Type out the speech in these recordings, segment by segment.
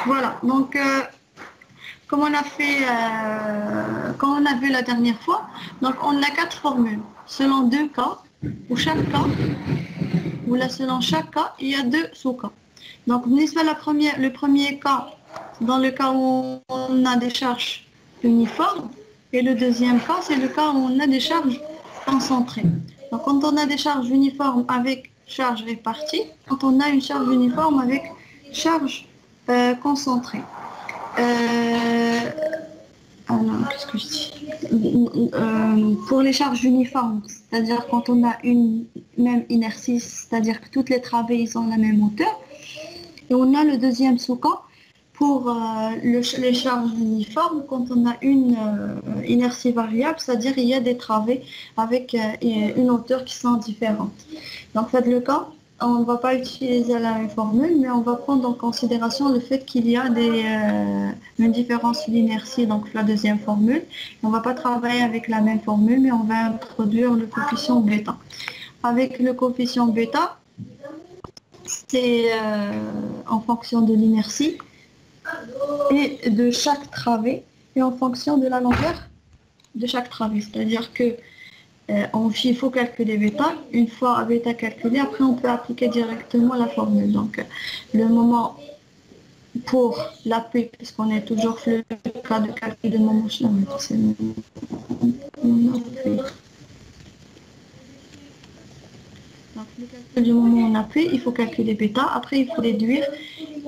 Voilà, donc comme on a fait, comme on a vu la dernière fois, donc on a 4 formules, selon 2 cas, où chaque cas, ou là selon chaque cas, il y a 2 sous-cas. Donc le premier cas, dans le cas où on a des charges uniformes, et le deuxième cas, c'est le cas où on a des charges concentrées. Donc quand on a des charges uniformes avec charge répartie, quand on a une charge uniforme avec charge concentrée. Alors, qu'est-ce que je dis? Pour les charges uniformes, c'est-à-dire quand on a une même inertie, c'est-à-dire que toutes les travées ils ont la même hauteur. Et on a le deuxième sous-cas pour les charges uniformes quand on a une inertie variable, c'est-à-dire il y a des travées avec une hauteur qui sont différentes. Donc, faites le cas. On ne va pas utiliser la même formule, mais on va prendre en considération le fait qu'il y a une différence d'inertie, donc la deuxième formule. On ne va pas travailler avec la même formule, mais on va introduire le coefficient bêta. Avec le coefficient bêta, c'est en fonction de l'inertie et de chaque travée et en fonction de la longueur de chaque travée. C'est-à-dire que il faut calculer bêta. Une fois bêta calculé, après on peut appliquer directement la formule. Donc le moment pour l'appui, puisqu'on est toujours sur le cas de calcul de moment, c'est mon appui. Donc le calcul du moment où on appuie, il faut calculer bêta. Après il faut déduire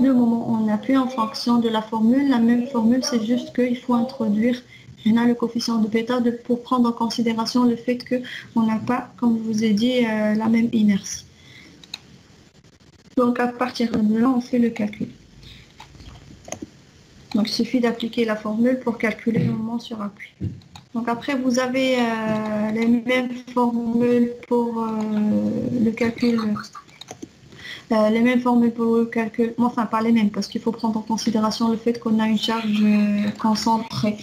le moment où on appuie en fonction de la formule. La même formule, c'est juste qu'il faut introduire le coefficient de bêta pour prendre en considération le fait qu'on n'a pas, comme je vous ai dit, la même inertie. Donc à partir de là, on fait le calcul. Donc il suffit d'appliquer la formule pour calculer le moment sur appui. Donc après, vous avez les mêmes formules pour le calcul. Les mêmes formules pour le calcul, enfin pas les mêmes, parce qu'il faut prendre en considération le fait qu'on a une charge concentrée.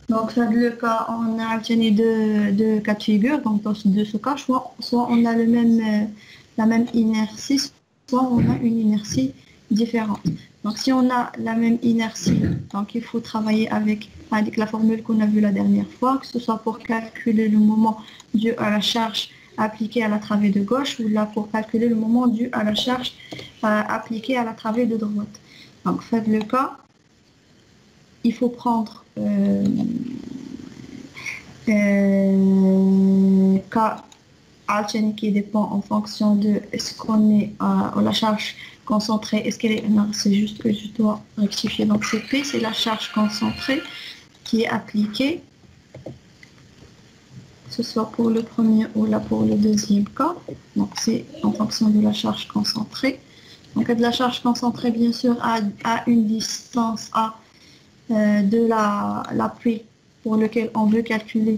Donc, dans le cas, on a obtenu deux cas de figure. Donc, dans ce cas, soit on a la même inertie, soit on a une inertie différente. Donc, si on a la même inertie, donc il faut travailler avec la formule qu'on a vue la dernière fois, que ce soit pour calculer le moment dû à la charge appliquée à la travée de gauche ou là pour calculer le moment dû à la charge appliquée à la travée de droite. Donc, faites le cas. Il faut prendre cas alterné qui dépend en fonction de est-ce qu'on est à la charge concentrée, est-ce qu'elle est... Non, c'est juste que je dois rectifier. Donc c'est P, c'est la charge concentrée qui est appliquée, que ce soit pour le premier ou là pour le deuxième cas. Donc c'est en fonction de la charge concentrée. Donc de la charge concentrée, bien sûr, à une distance A de l'appui pour lequel on veut calculer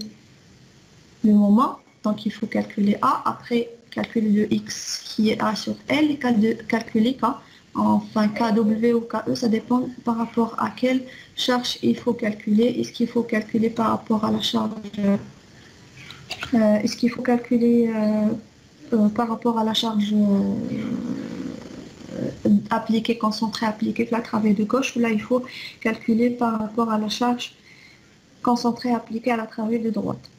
le moment. Donc il faut calculer A, après calculer le X qui est A sur L et calculer K. Enfin KW ou KE, ça dépend par rapport à quelle charge il faut calculer. Est-ce qu'il faut calculer par rapport à la charge est-ce qu'il faut calculer par rapport à la charge appliquée, concentrée, appliquée, la travée de gauche, ou là il faut calculer par rapport à la charge concentrée appliquée à la travée de droite.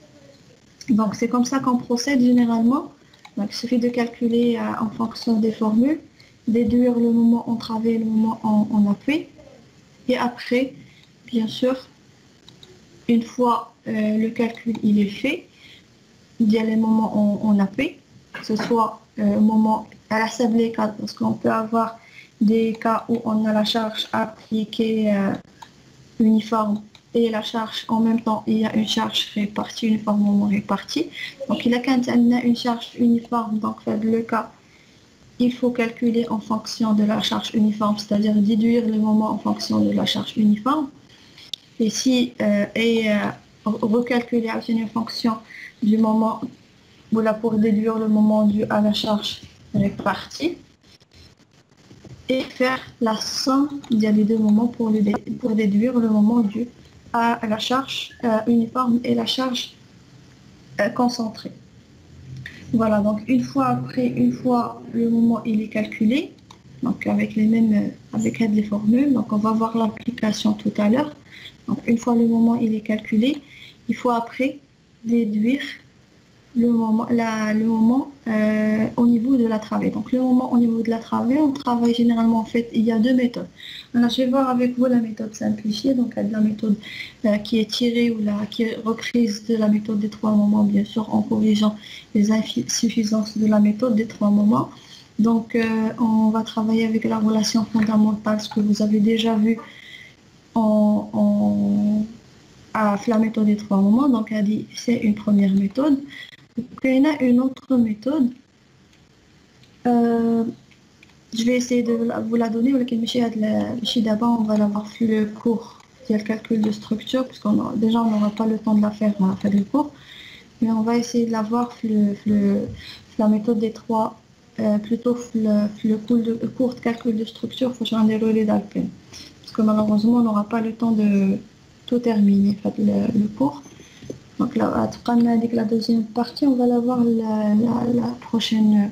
Donc c'est comme ça qu'on procède généralement. Donc, il suffit de calculer en fonction des formules, déduire le moment en travée et le moment en appui. Et après, bien sûr, une fois le calcul il est fait, il y a les moments en appui, que ce soit moment à la sablée, parce qu'on peut avoir des cas où on a la charge appliquée uniforme et la charge en même temps, il y a une charge répartie, uniformément répartie. Donc, il y a quand on a une charge uniforme, donc le cas, il faut calculer en fonction de la charge uniforme, c'est-à-dire déduire le moment en fonction de la charge uniforme. Et recalculer à une fonction du moment, voilà, pour déduire le moment dû à la charge répartie. Et faire la somme des deux moments pour déduire le moment dû à la charge uniforme et la charge concentrée. Voilà, donc une fois le moment il est calculé, donc avec avec les formules, donc on va voir l'application tout à l'heure. Donc une fois le moment il est calculé, il faut après déduire le moment au niveau de la travée. Donc le moment au niveau de la travée, on travaille généralement en fait, il y a deux méthodes. Alors, je vais voir avec vous la méthode simplifiée, donc la méthode qui est tirée ou qui est reprise de la méthode des trois moments, bien sûr, en corrigeant les insuffisances de la méthode des trois moments. Donc on va travailler avec la relation fondamentale, ce que vous avez déjà vu en la méthode des trois moments. Donc elle dit c'est une première méthode. Il y en a une autre méthode. Euh, je vais essayer de vous la donner, mais d'abord on va l'avoir fait le cours. Il y a le calcul de structure, puisqu'on déjà on n'aura pas le temps de la faire à faire le cours, mais on va essayer de l'avoir la méthode des trois, plutôt le cours de calcul de structure, il faut changer les relais d'Alpen. Parce que malheureusement on n'aura pas le temps de tout terminer, le cours. Donc là, avec la deuxième partie, on va l'avoir la prochaine,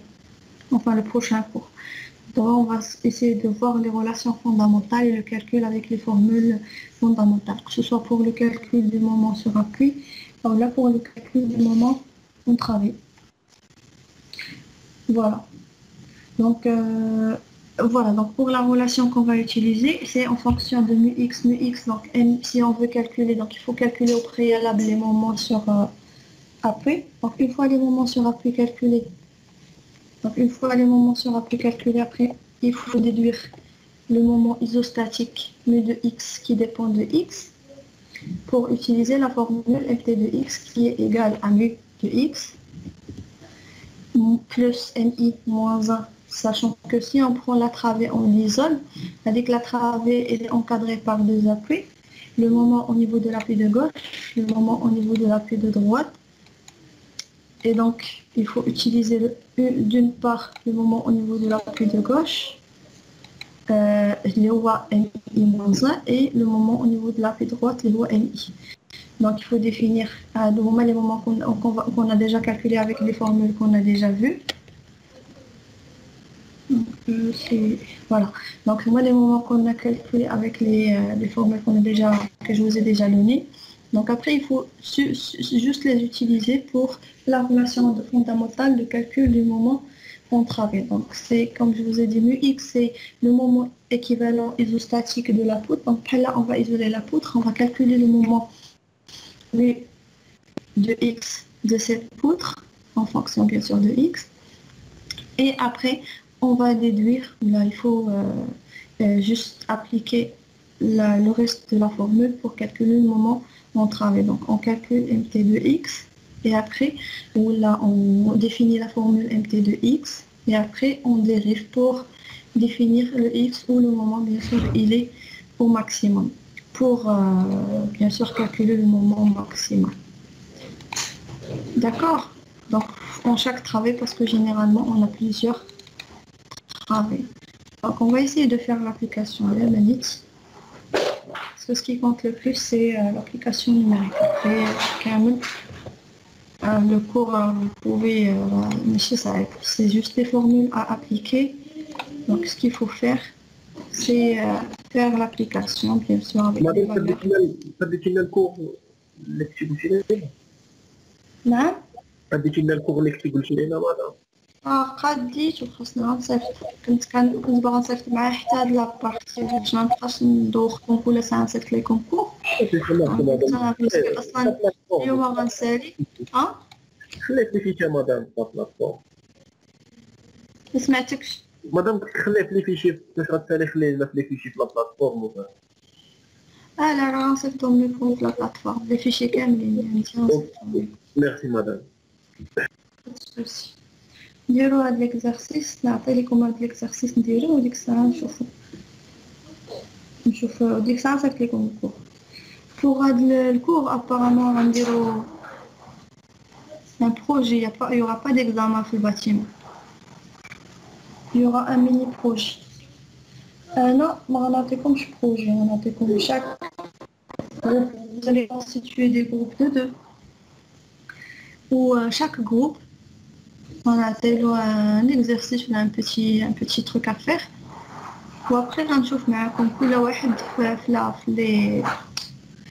enfin le prochain cours. Donc on va essayer de voir les relations fondamentales et le calcul avec les formules fondamentales, que ce soit pour le calcul du moment sur appui, ou là pour le calcul du moment en travail. Voilà. Donc voilà, donc pour la relation qu'on va utiliser, c'est en fonction de mu x. Donc si on veut calculer, donc il faut calculer au préalable les moments sur appui. Donc une fois les moments sur appui calculés, après, il faut déduire le moment isostatique mu de x qui dépend de x pour utiliser la formule ft de x qui est égale à mu de x plus mi moins 1, sachant que si on prend la travée, on l'isole, c'est-à-dire que la travée elle est encadrée par deux appuis, le moment au niveau de l'appui de gauche, le moment au niveau de l'appui de droite. Et donc, il faut utiliser d'une part le moment au niveau de l'appui de gauche, le roi MI-1, et le moment au niveau de l'appui de droite, le roi MI. Donc, il faut définir les moments qu'on a déjà calculés avec les formules qu'on a déjà vues. Donc, voilà. Donc, moi, les moments qu'on a calculés avec les formules que je vous ai déjà données. Donc, après, il faut juste les utiliser pour la relation fondamentale de calcul du moment qu'on travaille. Donc, c'est comme je vous ai dit, mu x, c'est le moment équivalent isostatique de la poutre. Donc, là, on va isoler la poutre, on va calculer le moment mu de x de cette poutre, en fonction bien sûr de x. Et après, on va déduire, là il faut juste appliquer le reste de la formule pour calculer le moment où on travaille. Donc on calcule mt de x et après, là on définit la formule mt de x et après on dérive pour définir le x où le moment bien sûr il est au maximum pour bien sûr calculer le moment maximum. D'accord? Donc en chaque travail, parce que généralement on a plusieurs travaux. Donc on va essayer de faire l'application à la manette. Parce que ce qui compte le plus c'est l'application numérique. Après quand même, le cours vous pouvez c'est juste des formules à appliquer. Donc ce qu'il faut faire c'est faire l'application bien sûr avec les valeurs. فديتي لنا الكور اللي كنتي قلتي لنا نعم. فديتي لنا الكور اللي كنتي قلتي لنا مدام قديت وخاصني غنصيفط كنت باغا نصيفط معاه حتى هاد لابارتي باش ما نبقاش ندوخ كونكور ولا سانسيفط لي كونكور اصلا اليوم غنسالي خليت لي فيشي مدام في البلاتفورم ما سمعتكش مدام خليت لي فيشي باش غتسالي خلي لنا في لي فيشي في البلاتفورم لا راه غنصيفطهم لكم في البلاتفورم لي فيشي كاملين يعني غنصيفطهم ميرسي مدام نديرو هاد ليكزارسيس نعطي لكم هاد ليكزارسيس نديرو وديك الساعه نشوفو ديك الساعه نصيفط لكم الكور pour le cours apparemment غنديرو un projet il y aura pas d'examen في الباتيمون il y aura un mini projet non ما غنعطيكمش projet غنعطيكم chaque groupe vous allez constituer des groupes de deux où chaque groupe Voilà, c'est un exercice, un petit truc à faire. وaprès غنشوف معكم كل واحد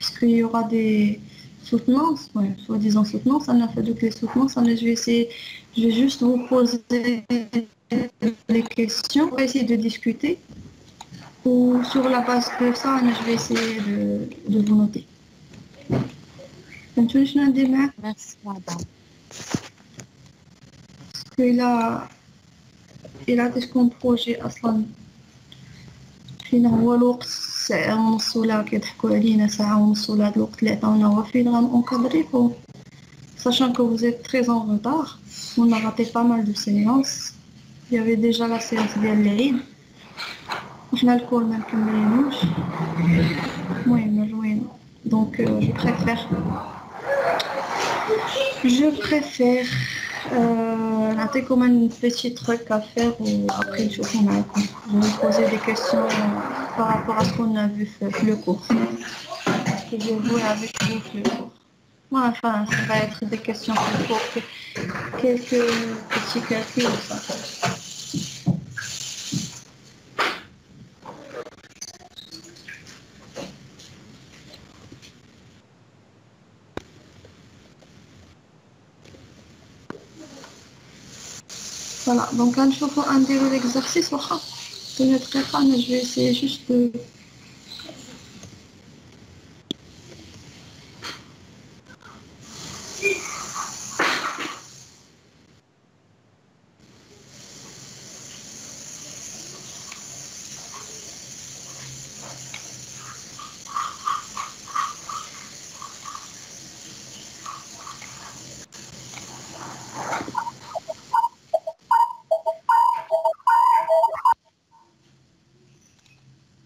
parce qu'il y aura des soutenances, ouais, soi-disant soutenances, on a fait toutes les soutenances, je vais juste vous poser des questions, on va essayer de discuter, ou sur la base de ça, je vais essayer de vous noter. فهمتوني شنو ندير معاك؟ Merci, madame. Parce qu'il a des projet أصلا فين هو الوقت ساعة ونص ولا كيضحكوا علينا ساعة ونص ولا هذا الوقت اللي عطاونا هو فين غنكادريو sachant que vous êtes très en retard on a raté pas mal de séances il y avait déjà la séance ديال العيد وحنا الكل ما مكملينوش المهم جوين donc je préfère نعطيكم un petit truc à faire ou après نشوفوا معاكم je vais vous poser des questions par rapport à ce qu'on a vu faire le cours que j'ai joué avec vous le cours. Bon, enfin, ça va être des questions plus courtes, quelques petits calculs, ça. Voilà, donc là, je vais un déroulé l'exercice. Je vais essayer juste de...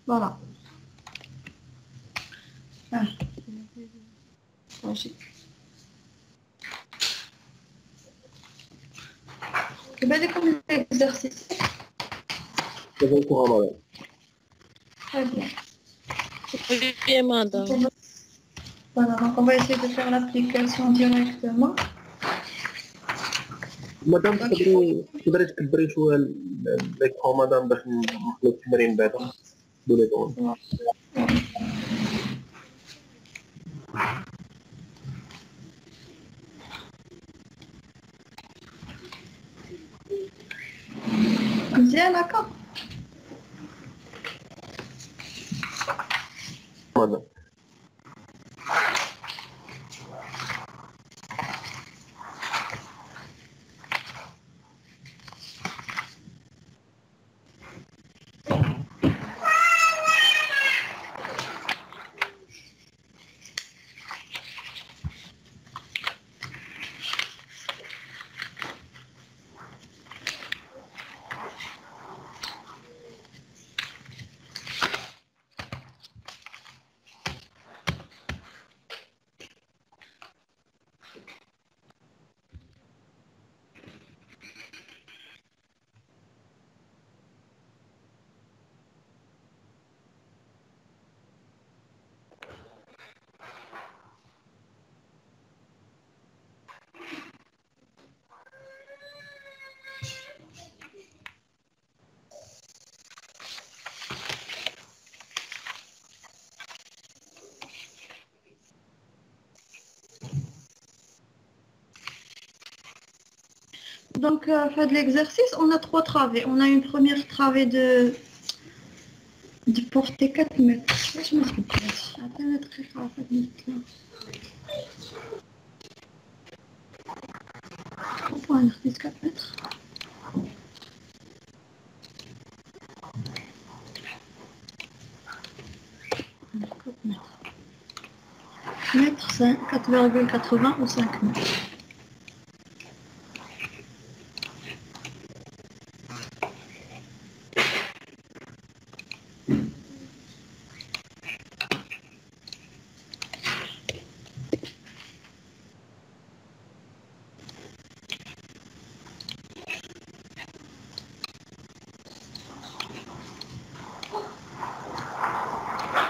Voilà. Ah. Et bien, comme l'exercice. C'est bon pour un malade. Très bien. Oui, madame. Voilà, donc on va essayer de faire l'application directement. مدام تقدري تكبري شويه ليكرون مدام باش نخلو التمرين بعدا دولي طون. مزيان هكا مدام Donc, fait de l'exercice, on a 3 travées. On a une première travée de portée 4 mètres. Je me suis dit, attends, mettre 4 mètres là. On peut en faire 4 mètres. Mètre, c'est 4,80 ou 5 mètres.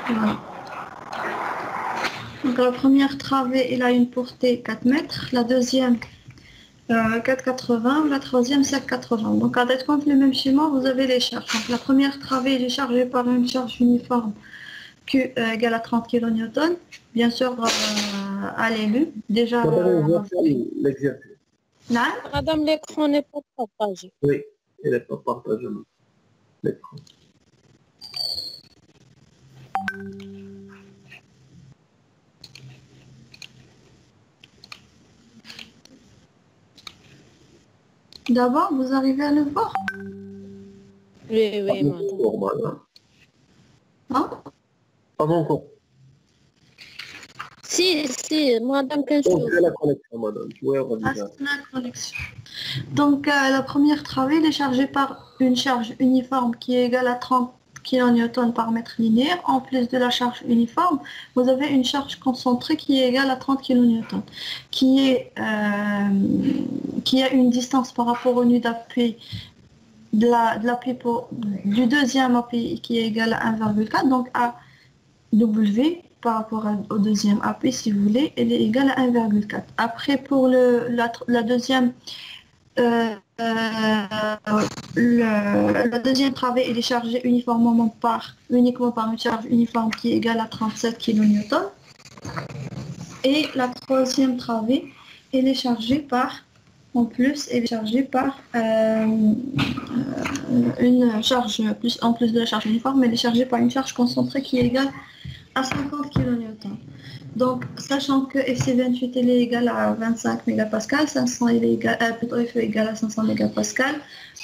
Voilà. Donc la première travée, elle a une portée 4 mètres. La deuxième, 4,80, la troisième 7,80. Donc, à tête compte le même schéma, vous avez les charges. Donc, la première travée est chargée par une charge uniforme Q égale à 30 kN. Bien sûr, à l'élu. Déjà, Madame, je vois l'exercice. là, Madame, l'écran n'est pas partagé. Oui, il n'est pas partagé l'écran. d'abord, vous arrivez à le voir. Oui, oui, Pas madame. encore, madame. Hein? Pas encore. Si, madame, qu'un Donc, chose. j'ai la connexion, madame. Oui, on va Ah, dire. c'est la connexion. Donc, la première travée elle est chargée par une charge uniforme qui est égale à 30 kN par mètre linéaire. En plus de la charge uniforme, vous avez une charge concentrée qui est égale à 30 kN, qui a une distance par rapport au nœud d'appui de l'appui du deuxième appui qui est égal à 1,4. Donc, à W par rapport au deuxième appui, si vous voulez, elle est égale à 1,4. Après, pour la deuxième la deuxième travée elle est chargée uniquement par une charge uniforme qui est égale à 37 kN. Et la troisième travée, elle est chargée par, en plus, elle est chargée par une charge, en plus de la charge uniforme, elle est chargée par une charge concentrée qui est égale à 50 kN. Donc, sachant que FC28 elle est égale à 25 mégapascales, 500 elle est égale, plutôt Fe égale à 500 mégapascales,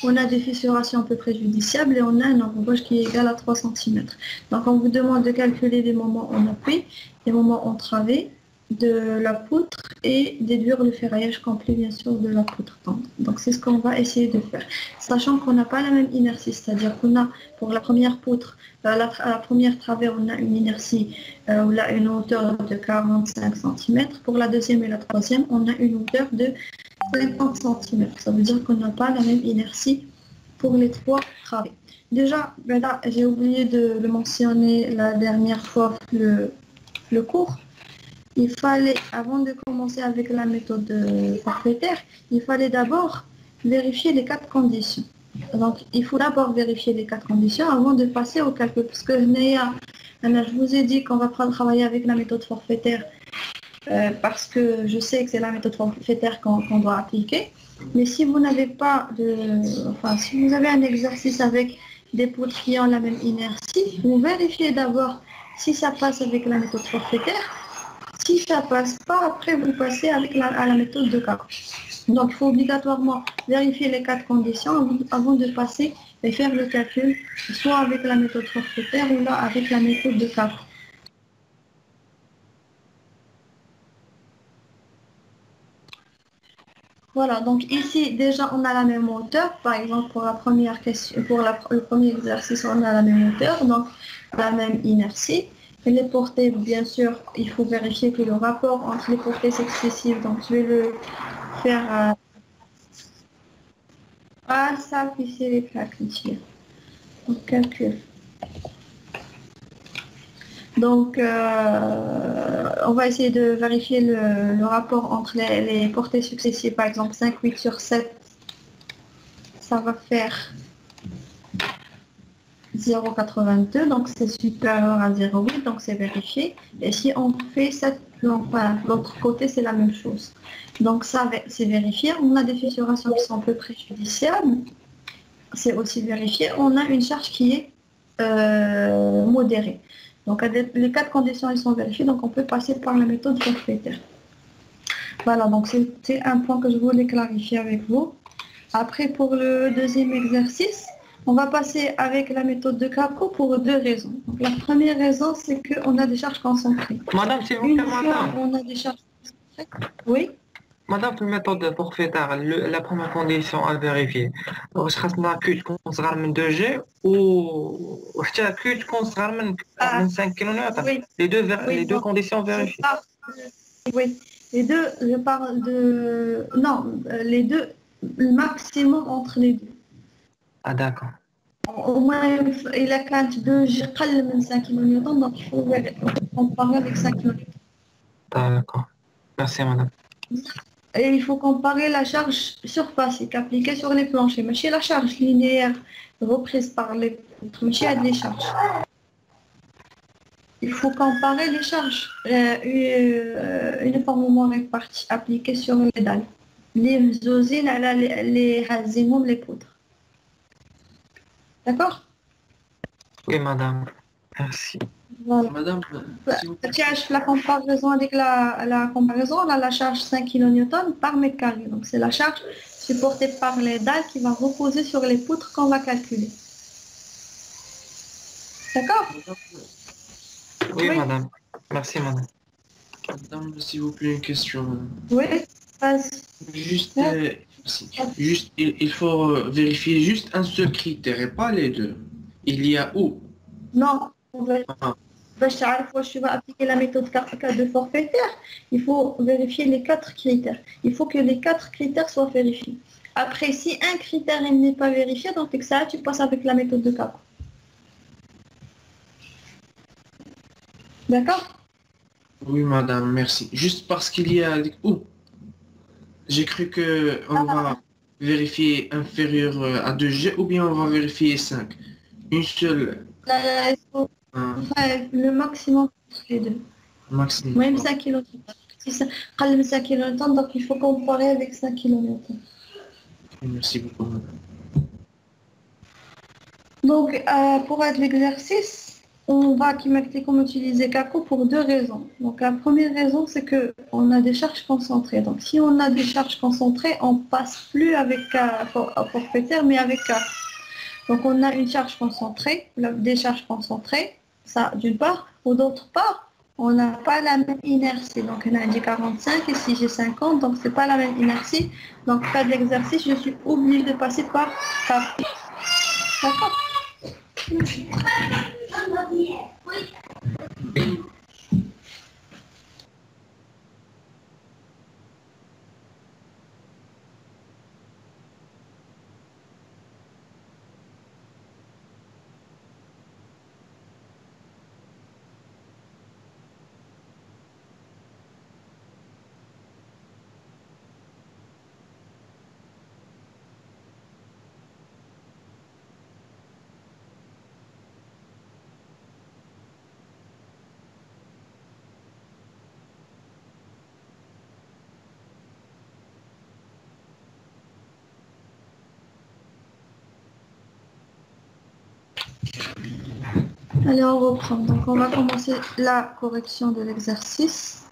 on a des fissurations un peu préjudiciables et on a un embouche qui est égal à 3 cm. Donc, on vous demande de calculer les moments en appui, les moments en travée de la poutre et déduire le ferraillage complet, bien sûr, de la poutre. Donc, c'est ce qu'on va essayer de faire. Sachant qu'on n'a pas la même inertie, c'est-à-dire qu'on a, pour la première poutre, la première travée, on a une inertie, on a une hauteur de 45 cm. Pour la deuxième et la troisième, on a une hauteur de 50 cm. Ça veut dire qu'on n'a pas la même inertie pour les trois travées. Déjà, ben là, j'ai oublié de le mentionner la dernière fois le cours. Il fallait, avant de commencer avec la méthode forfaitaire, il fallait d'abord vérifier les 4 conditions. Donc, il faut d'abord vérifier les 4 conditions avant de passer au calcul. Parce que je vous ai dit qu'on va travailler avec la méthode forfaitaire parce que je sais que c'est la méthode forfaitaire qu'on doit appliquer. Mais si vous n'avez pas si vous avez un exercice avec des poutres qui ont la même inertie, vous vérifiez d'abord si ça passe avec la méthode forfaitaire. Si ça passe pas, après vous passez à la méthode de Capra. Donc il faut obligatoirement vérifier les 4 conditions avant de passer et faire le calcul, soit avec la méthode forfaitaire ou là avec la méthode de Capra. Voilà, donc ici déjà on a la même hauteur. Par exemple pour la première question, pour le premier exercice, on a la même hauteur, donc la même inertie. Et les portées, bien sûr, il faut vérifier que le rapport entre les portées successives, donc je vais le faire à simplifier les plaques ici. Donc calcul. Donc on va essayer de vérifier le rapport entre les portées successives, par exemple 5, 8 sur 7, ça va faire 0,82, donc c'est supérieur à 0,8, donc c'est vérifié. Et si on fait l'autre côté, c'est la même chose. Donc ça, c'est vérifié. On a des fissurations qui sont peu préjudiciables. C'est aussi vérifié. On a une charge qui est modérée. Donc les 4 conditions, elles sont vérifiées, donc on peut passer par la méthode forfaitaire. Voilà, donc c'était un point que je voulais clarifier avec vous. Après, pour le deuxième exercice, on va passer avec la méthode de Capra pour 2 raisons. Donc, la première raison, c'est qu'on a des charges concentrées. Madame, s'il vous Une plaît, fois madame. on a des charges concentrées, oui, Madame, في الميثود forfaitaire, la première condition à vérifier. واش خاصنا كيو تكون صغار من 2 جي وحتى كيو تكون صغار من 5 كيلومتر. oui, Les deux donc, conditions je vérifiées. parle oui, les deux, je parle de... Non, les deux, le maximum entre les deux. Ah d'accord. Au moins, il a quand 2 G, 5 kN, donc il faut comparer avec 5 kN. D'accord. Merci madame. Et il faut comparer la charge surfacique appliquée sur les planchers. Mais chez la charge linéaire reprise par les poutres, mais chez les charges. Il faut comparer les charges uniformément réparties appliquées sur les dalles. Les usines, les racines, les poutres. D'accord? Oui, madame. Merci. Voilà. Madame, s'il vous plaît. La comparaison avec la comparaison, on a la charge 5 kN par mètre carré. Donc, c'est la charge supportée par les dalles qui va reposer sur les poutres qu'on va calculer. D'accord? Oui, Oui. madame. Merci, madame. Madame, s'il vous plaît, une question. Oui, vas-y. Juste, Ouais. merci. Juste, il faut vérifier juste un seul critère et pas les deux. Il y a où? Non, Ah, je vais appliquer la méthode de forfaitaire. Il faut vérifier les 4 critères. Il faut que les 4 critères soient vérifiés. Après, si un critère n'est pas vérifié, donc ça, tu passes avec la méthode de CACO. D'accord? oui, madame, merci. Juste parce qu'il y a où? J'ai cru que on va vérifier inférieur à 2G ou bien on va vérifier 5. Une seule, Il faut faire le maximum entre les deux. maximum. Même 5 kN. Si ça قل 5 kN, donc il faut comparer avec 5 kN. Merci beaucoup, madame. Donc, pour être l'exercice, on va comme utiliser CACO pour 2 raisons. Donc, la première raison, c'est qu'on a des charges concentrées. Donc, si on a des charges concentrées, on passe plus avec forfaitaire, mais avec CACO. Donc, on a une charge concentrée, des charges concentrées, ça d'une part, ou d'autre part, on n'a pas la même inertie. Donc, on a dit 45 et si j'ai 50, donc c'est pas la même inertie. Donc, cas de l'exercice, je suis obligée de passer par CACO. D'accord? Allez, on reprend. Donc, on va commencer la correction de l'exercice.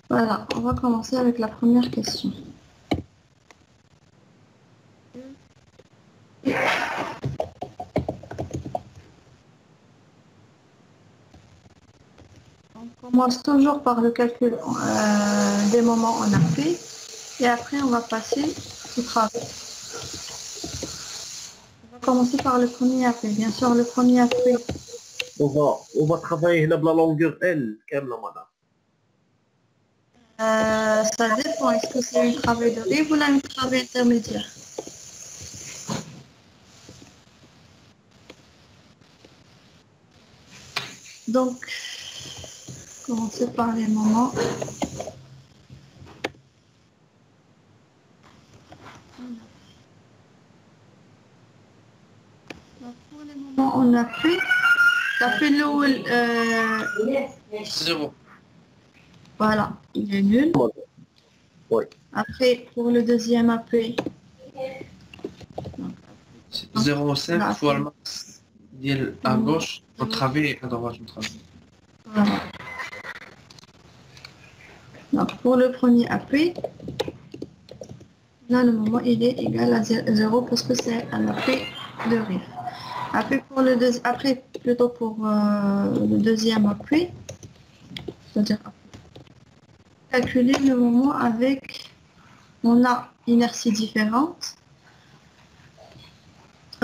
Voilà, on va commencer avec la première question. On commence toujours par le calcul des moments en appui et après on va passer au travail. On va commencer par le premier appui. Bien sûr, le premier appui. On va travailler هنا بلا longueur L كاملة madame. Ça dépend, est-ce que c'est un travail de rive ou un travail intermédiaire? Donc, commencer par les moments. Donc, pour les moments on a fait, ça fait le 0. voilà, il est nul. Oui. Après, pour le deuxième appui, 0,5 fois le max. À gauche, on travaille, à droite, on travaille. voilà. Donc, pour le premier appui, là, le moment, il est égal à 0 parce que c'est un appui de rive. Après, plutôt pour le deuxième appui, c'est-à-dire calculer le moment avec, on a inertie différente,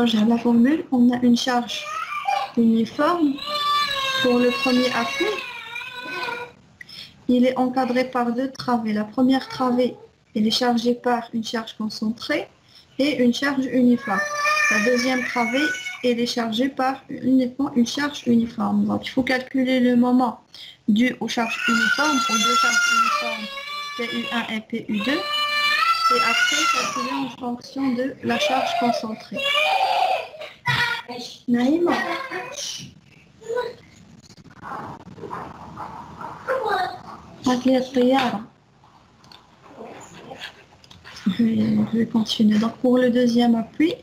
J'ai la formule, on a une charge uniforme pour le premier appui. Il est encadré par deux travées. La première travée, elle est chargée par une charge concentrée et une charge uniforme. La deuxième travée, elle est chargée par uniquement une charge uniforme. Donc, il faut calculer le moment dû aux charges uniformes, aux deux charges uniformes PU1 et PU2, et après calculer en fonction de la charge concentrée. Naïma. Je vais continuer. Donc pour le deuxième appui,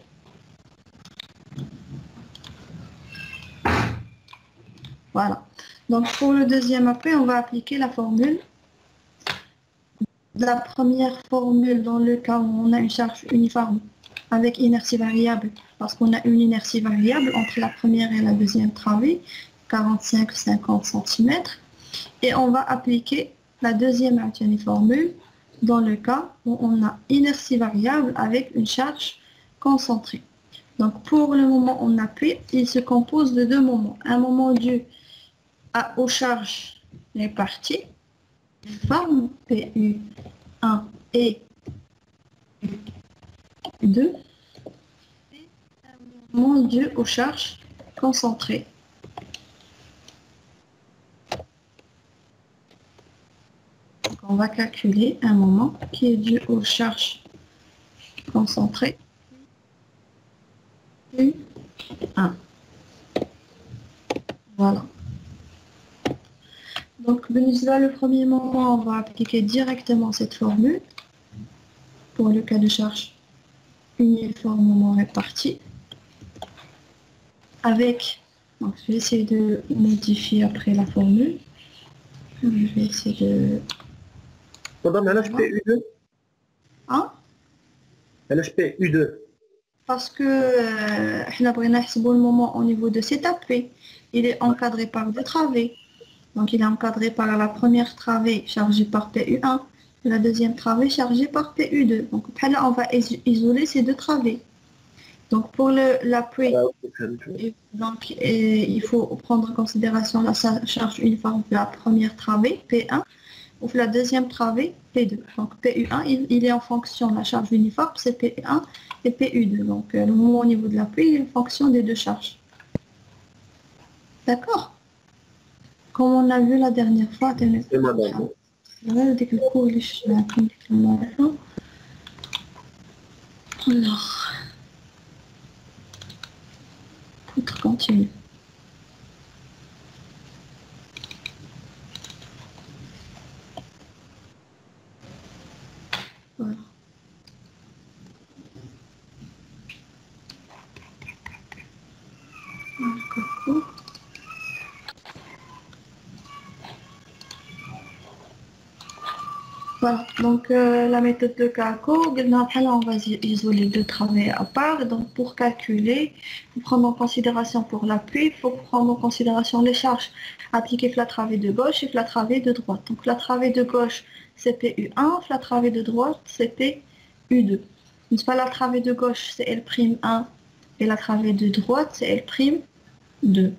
voilà. Donc pour le deuxième appui, on va appliquer la formule. La première formule dans le cas où on a une charge uniforme avec inertie variable, parce qu'on a une inertie variable entre la première et la deuxième travée, 45-50 cm. Et on va appliquer la deuxième formule dans le cas où on a inertie variable avec une charge concentrée. Donc pour le moment on appuie, il se compose de deux moments. Un moment dû aux charges réparties, forme PU1 et PU2, et un moment dû aux charges concentrées. Donc on va calculer un moment qui est dû aux charges concentrées U1. Voilà. Donc, le premier moment, on va appliquer directement cette formule pour le cas de charge uniformément répartie. Avec, donc je vais essayer de modifier après la formule. Je vais essayer de... Madame, elle a PU2. Hein? Elle a PU2. Parce que le moment au niveau de cet appui, il est encadré par deux travées. Donc il est encadré par la première travée chargée par PU1 et la deuxième travée chargée par PU2. Donc là, on va isoler ces deux travées. Donc pour l'appui, donc il faut prendre en considération la charge uniforme de la première travée, P1, ou la deuxième travée, P2. Donc PU1, il est en fonction de la charge uniforme, c'est P1 et PU2. Donc le moment au niveau de l'appui, il est en fonction des deux charges. D'accord? Comme on l'a vu la dernière fois, alors, pour continuer. Voilà. Voilà, donc la méthode de calcul, on va isoler deux travées à part. Donc pour calculer, il faut prendre en considération pour l'appui, il faut prendre en considération les charges appliquées sur la travée de gauche et sur la travée de droite. Donc la travée de gauche, c'est PU1, la travée de droite, c'est PU2. Donc pas la travée de gauche, c'est L'1 et la travée de droite, c'est L'2.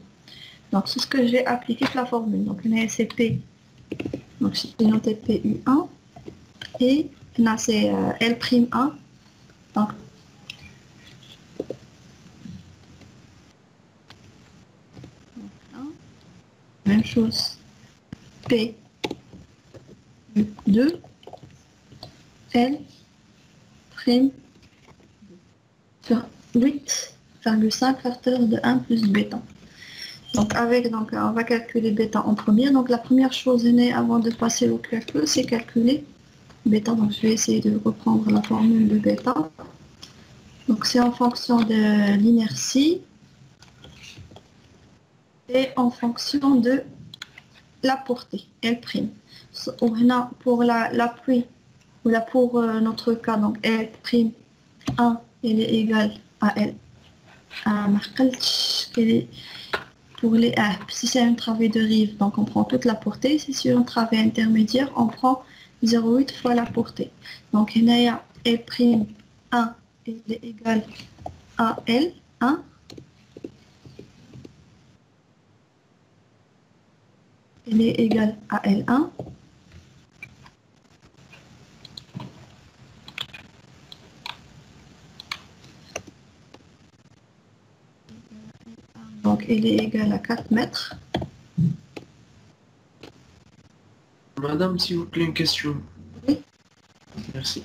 Donc c'est ce que j'ai appliqué sur la formule. Donc c'est P, donc j'ai noté PU1. Et là c'est L'1, donc même chose, P2, L', sur 8,5 facteur de 1 plus bêta. Donc on va calculer bêta en premier. Donc la première chose avant de passer au calcul, c'est calculer bêta. Donc je vais essayer de reprendre la formule de bêta. Donc c'est en fonction de l'inertie et en fonction de la portée, L'. Pour l'appui, ou là pour notre cas, donc L'1, il est égal à L. Pour les A, si c'est une travée de rive, donc on prend toute la portée. Si c'est une travée intermédiaire, on prend 0,8 fois la portée. Donc il y a L'1, il est égal à L, L1 il est égal à L1 donc il est égal à 4 mètres. Madame, s'il vous plaît, une question. Oui. Merci.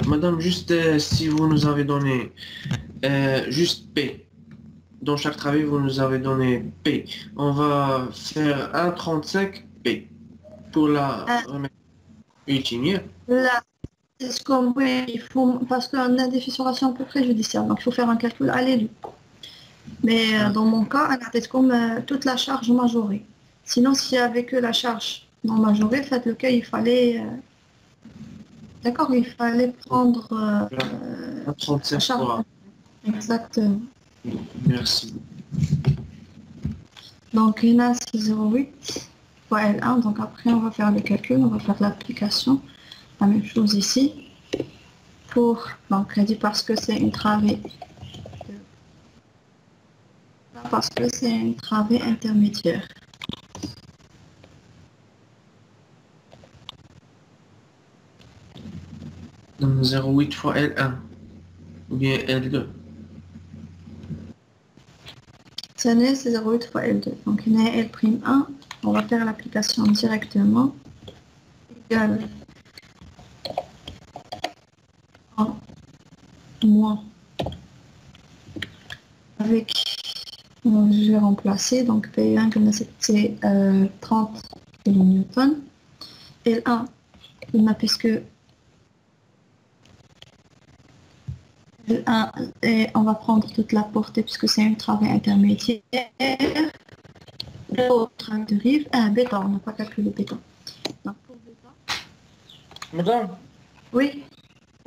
Madame, juste si vous nous avez donné juste P. Dans chaque travail, vous nous avez donné P. On va faire 1,35 P pour la remettre ultime. Là, c'est ce qu'on veut, il faut, parce qu'on a des fissurations à peu près judiciaires, donc il faut faire un calcul aller du. Mais dans mon cas, on a comme toute la charge majorée. Sinon, s'il y avait que la charge non majorée, faites le cas, il fallait. D'accord, il fallait prendre la 37 charge. fois. Exactement. Merci. Donc, il y en a 6,08 fois L1. Donc, après, on va faire le calcul, on va faire l'application. La même chose ici. Pour, donc, elle dit parce que c'est une travée. Parce que c'est une travée intermédiaire. Donc 0,8 fois L1 ou bien L2. C'est 0,8 fois L2. Donc, il y a L'1. On va faire l'application directement. Égal en moins. Avec, je vais remplacer. Donc, P1, comme c'est 30 kN. L1, il m'a puisque L1, et on va prendre toute la portée puisque c'est une travée intermédiaire. L'autre de rive, bêta, on n'a pas calculé bêta. Donc pour bêta, Madame, oui,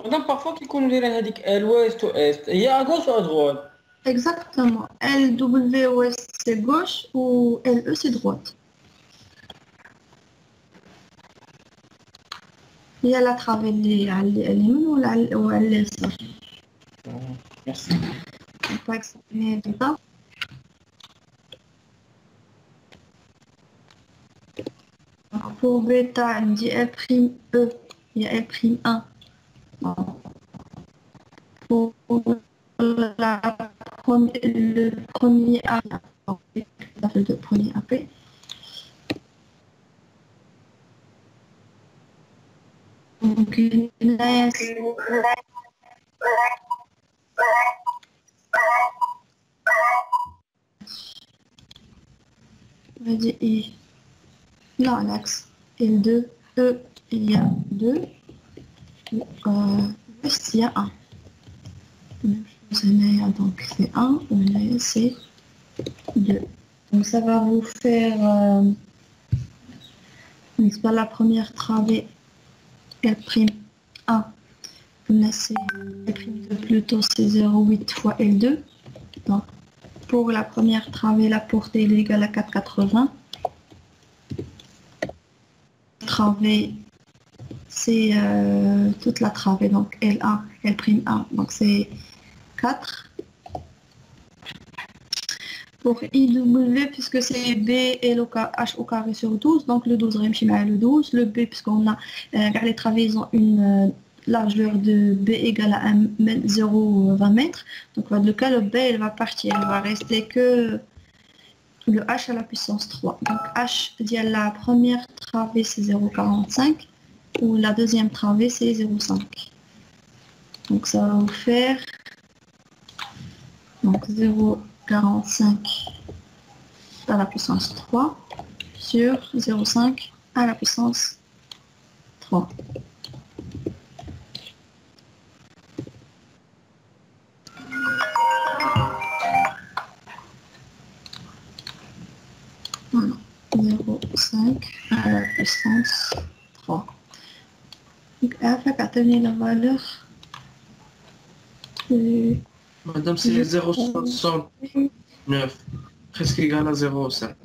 madame, parfois كيكونوا دايرين هذيك l'ouest ou est, هي à gauche ou à droite? exactement. LWOS c'est gauche ou LE c'est droite. Il y a la travée ou l'Yesar. Merci. On peut examiner bêta. Pour bêta, on dit L'E, il y a L'E1. Pour le premier A, le premier AP. Donc, là, on va dire I. Là, l'axe L2, E, il y a 2. Ouest, il y a 1. Donc, c'est 1, là, c'est 2. Donc, ça va vous faire n'est-ce pas, la première travée L'1. Là, c'est L'2 plutôt, c'est 0,8 fois L2. Donc, pour la première travée, la portée est égale à 4,80. Travée, c'est toute la travée, donc L1, L'1, donc c'est 4. Pour IW, puisque c'est B et le H au carré sur 12, donc le 12 le 12, le B, puisqu'on a les travées, ils ont une largeur de B égale à 0,20 m. Donc dans le cas, le B, il va partir, il va rester que le H à la puissance 3. Donc H, la première travée, c'est 0,45 ou la deuxième travée, c'est 0,5. Donc ça va vous faire donc 0,45 à la puissance 3 sur 0,5 à la puissance 3. Voilà, 0,5 à la puissance 3. Donc, avec à tenir la valeur de... Madame, c'est 0,69, presque égal à 0,7.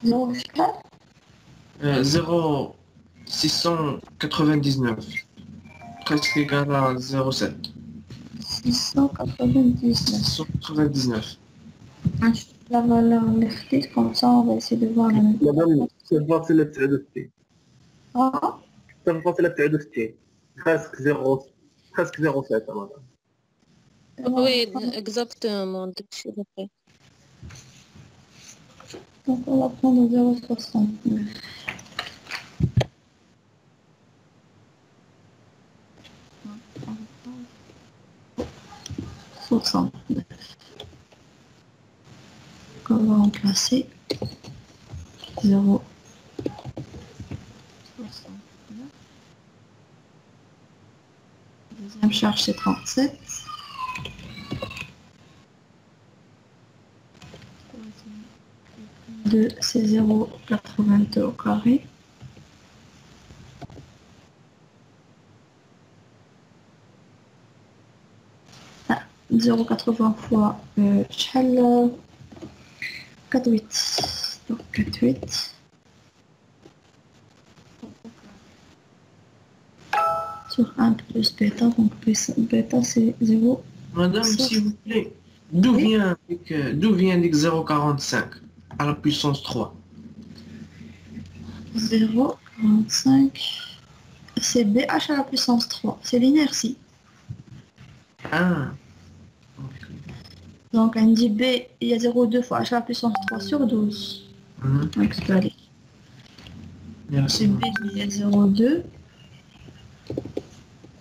0,699, presque égal à 0,7. 699. 699. La valeur neftis, comme ça on va essayer de voir la même. مدام 0.69. Ah, 0.69. presque 0 presque 0.7 madame. Oui, exactement. s'il vous plaît. donc on va prendre 0,69. On va remplacer 0,69. Deuxième charge c'est 37. Troisième, c'est 0,82 au carré. Ah, 0,80 fois شحال 4,8. Donc 4,8 sur 1 plus bêta, donc plus bêta c'est 0. Madame, s'il vous plaît, d'où Oui. vient avec 0,45 à la puissance 3? 0,45 c'est BH à la puissance 3, c'est l'inertie. Ah, ok. Donc on dit B, il y a 0,2 fois H à la puissance 3 sur 12. Mhm. Donc c'est allé. C'est Merci. B, il y a 0,2.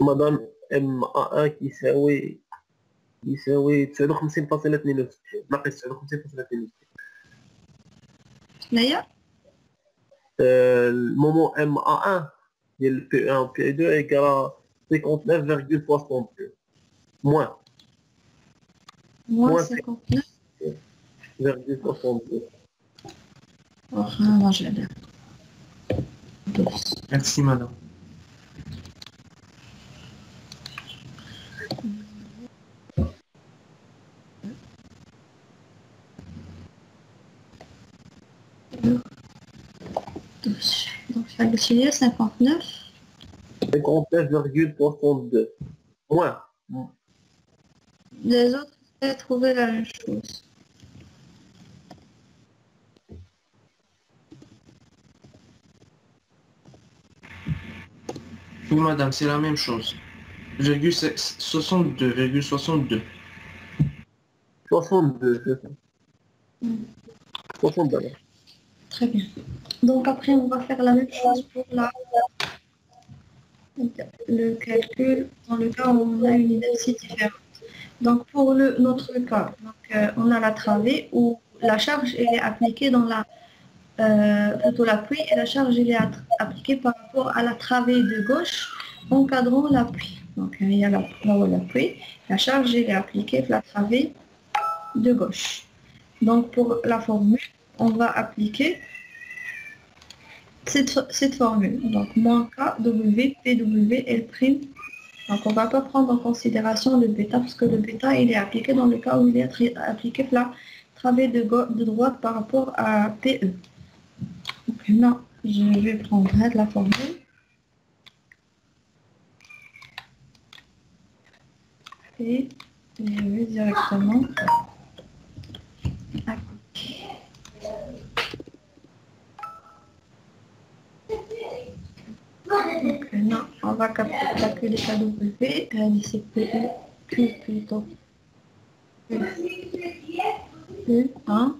مدام MA1 يساوي 59.62 ناقص 59.62. Là, Le moment MA1 ديال P1 و P2 égale à 59,62 moins moins Moins 59,62. 59,62. Oh, non, j'ai l'air. 12. Merci, madame. Donc, ça va être 59. 59,62 moins. Les autres, j'ai trouvé la même chose. Oui, madame, c'est la même chose. 62,62. 62, c'est ça. 62. Très bien. Donc, après, on va faire la même chose pour le calcul dans le cas où on a une inertie différente. Donc, pour notre cas, on a la travée où la charge elle est appliquée dans plutôt l'appui et la charge elle est appliquée par rapport à la travée de gauche encadrant l'appui. Donc, il y a l'appui, la charge elle est appliquée sur la travée de gauche. Donc, pour la formule, on va appliquer cette formule. Donc, moins K, W, PW, L'. Donc, on ne va pas prendre en considération le bêta parce que le bêta, il est appliqué dans le cas où il est appliqué la travée de droite par rapport à PE. Donc, maintenant, je vais prendre la formule. Et je vais directement appliquer. Donc, maintenant, on va calculer KW, c'est PE, Q plutôt. Q1,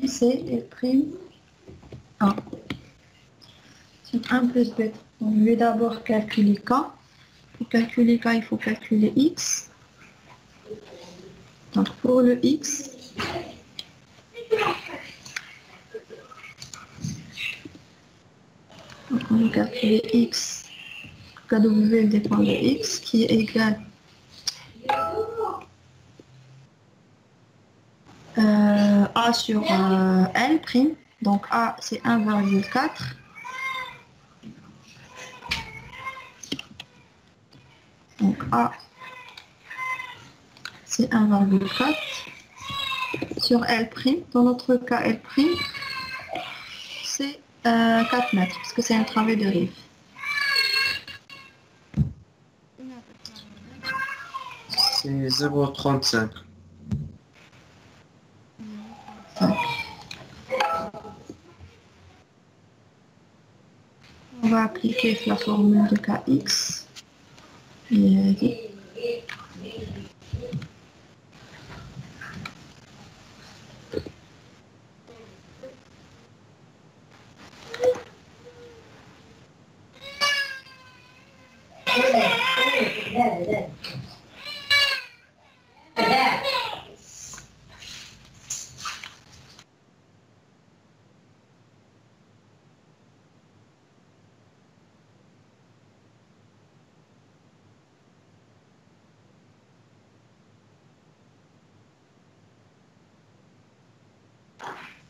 c'est L'1. Sur 1 plus bêta. On va d'abord calculer K. Pour calculer K, il faut calculer X. Donc, pour le X, donc on va calculer X. KW dépend de X qui est égal A sur L'. Donc, A, c'est 1,4. Donc, A, c'est 1,4 sur L'. Dans notre cas, L', c'est 4 mètres, parce que c'est un travée de rive. c'est 0,35. On va appliquer la formule de Kx. Et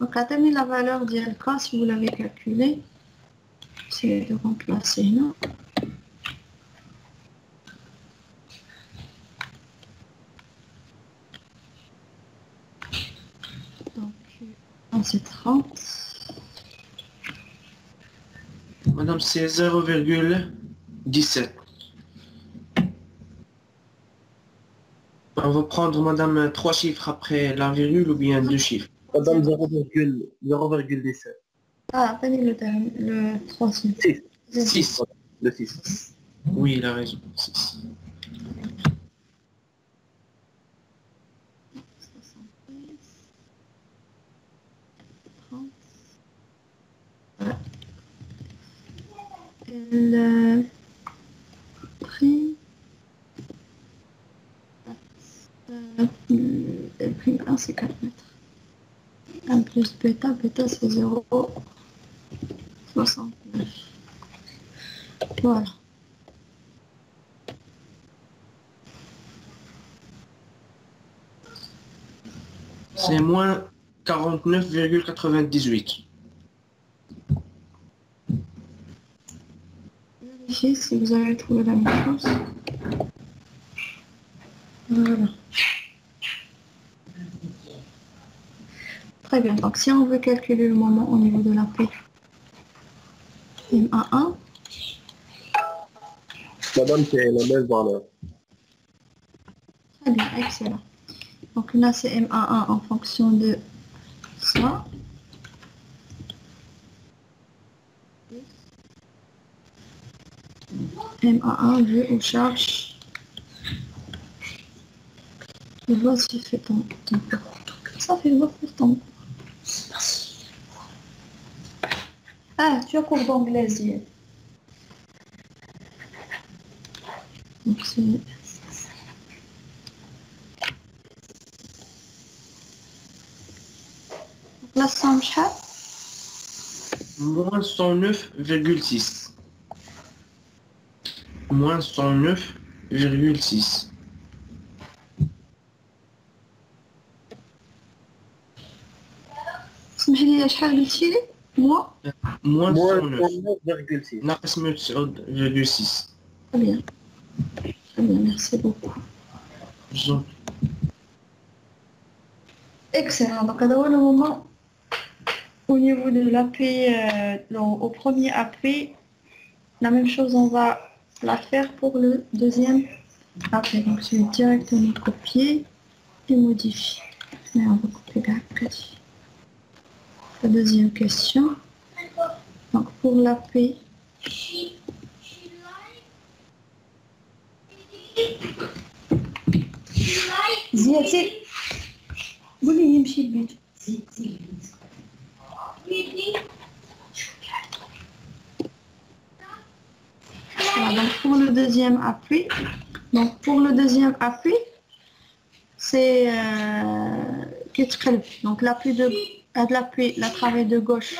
donc, atteignez la valeur d'ILK si vous l'avez calculé. C'est de remplacer, non? Donc, c'est 30. Madame, c'est 0,17. On va prendre, madame, 3 chiffres après la virgule ou bien 2 chiffres. Madame 0,17. Ah, atteignez le troisième. 6. Le 6. Oui, il a raison. 6. 30. Le prix. Le prix 1, c'est 4 mètres. 1 plus bêta, bêta c'est 0,69. Voilà. C'est moins 49,98. Vérifiez si vous avez trouvé la même chose. Voilà. Très bien. Donc, si on veut calculer le moment au niveau de la P M11, Madame, c'est la même valeur. très bien, excellent. Donc là, c'est M11 en fonction de ça. M11 vu aux charges. Je vois si fait ton ça fait voir pour ton. Ah, tu as cours d'anglais, Zied. Donc c'est la somme شحال Moins 109,6. Moins 109,6. سمح لي شحال قلتي لي moi Moins Moins 109. 9,6. ناقص 109,6. très bien, merci beaucoup. Je- Excellent. Donc, à le moment au niveau de l'AP, au premier AP, la même chose, on va la faire pour le deuxième AP. Donc, je vais directement copier et modifier. Mais on va copier la deuxième question. Donc, pour l'AP, زيادتي قولي يمشي البيت. Voilà, donc pour le deuxième appui, c'est donc la travée de gauche,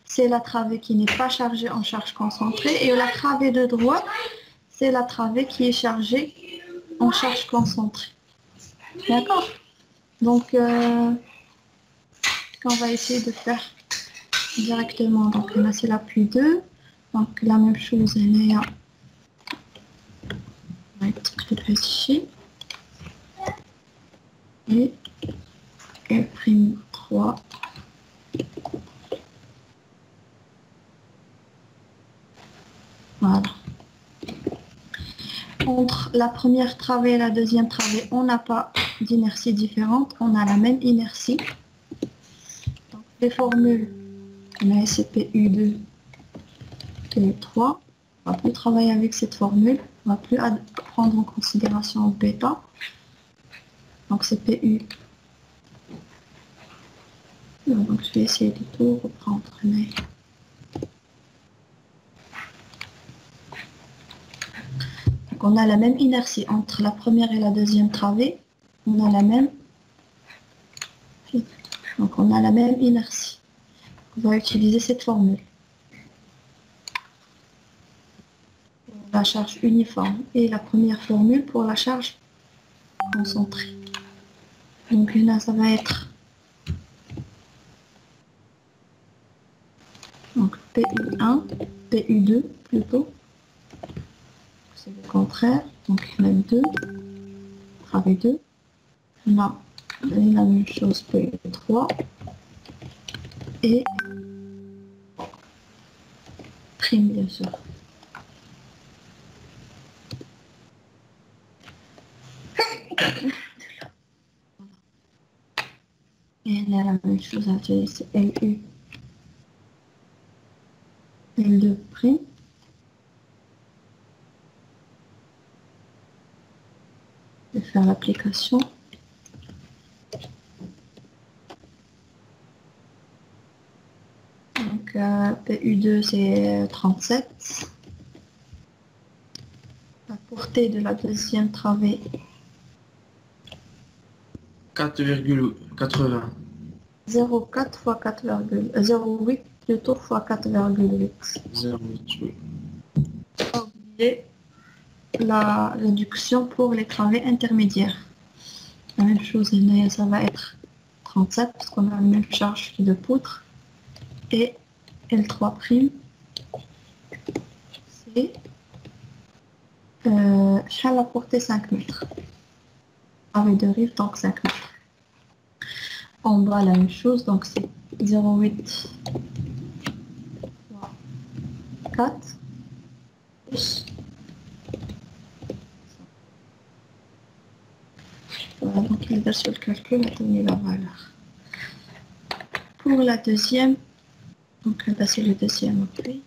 c'est la travée qui n'est pas chargée en charge concentrée, et la travée de droite, c'est la travée qui est chargée en charge concentrée. D'accord? Donc, on va essayer de faire directement. Donc là, c'est l'appui 2. Donc, la même chose, il y a et prime 3. Voilà. entre la première travée et la deuxième travée, on n'a pas d'inertie différente, on a la même inertie. Donc, les formules, on a SCPU2 et 3. On ne va plus travailler avec cette formule, on ne va plus prendre en considération bêta. Donc c'est PU. Donc je vais essayer de tout reprendre. Donc on a la même inertie entre la première et la deuxième travée. On a la même. Donc on a la même inertie. On va utiliser cette formule. La charge uniforme et la première formule pour la charge concentrée. Donc là, ça va être donc PU1, PU2 plutôt. C'est le contraire. Donc même 2, travée 2. Là, la même chose PU3 et prime bien sûr. Et là, la même chose à utiliser, c'est LU. L2 prime. Je vais faire l'application. Donc, PU2, c'est 37. La portée de la deuxième travée. 4,80. 0,4 fois 0,8 plutôt fois 4,8. 0,8. Pas oublier la réduction pour les travées intermédiaires. La même chose, ça va être 37 parce qu'on a la même charge de poutre. Et L3', c'est la portée 5 mètres. Avec de rive, donc 5 mètres. En bas, la même chose, donc c'est 0,8 fois 4 plus. Voilà, donc il va sur le calcul à donner la valeur. Pour la deuxième, donc là c'est le deuxième appui.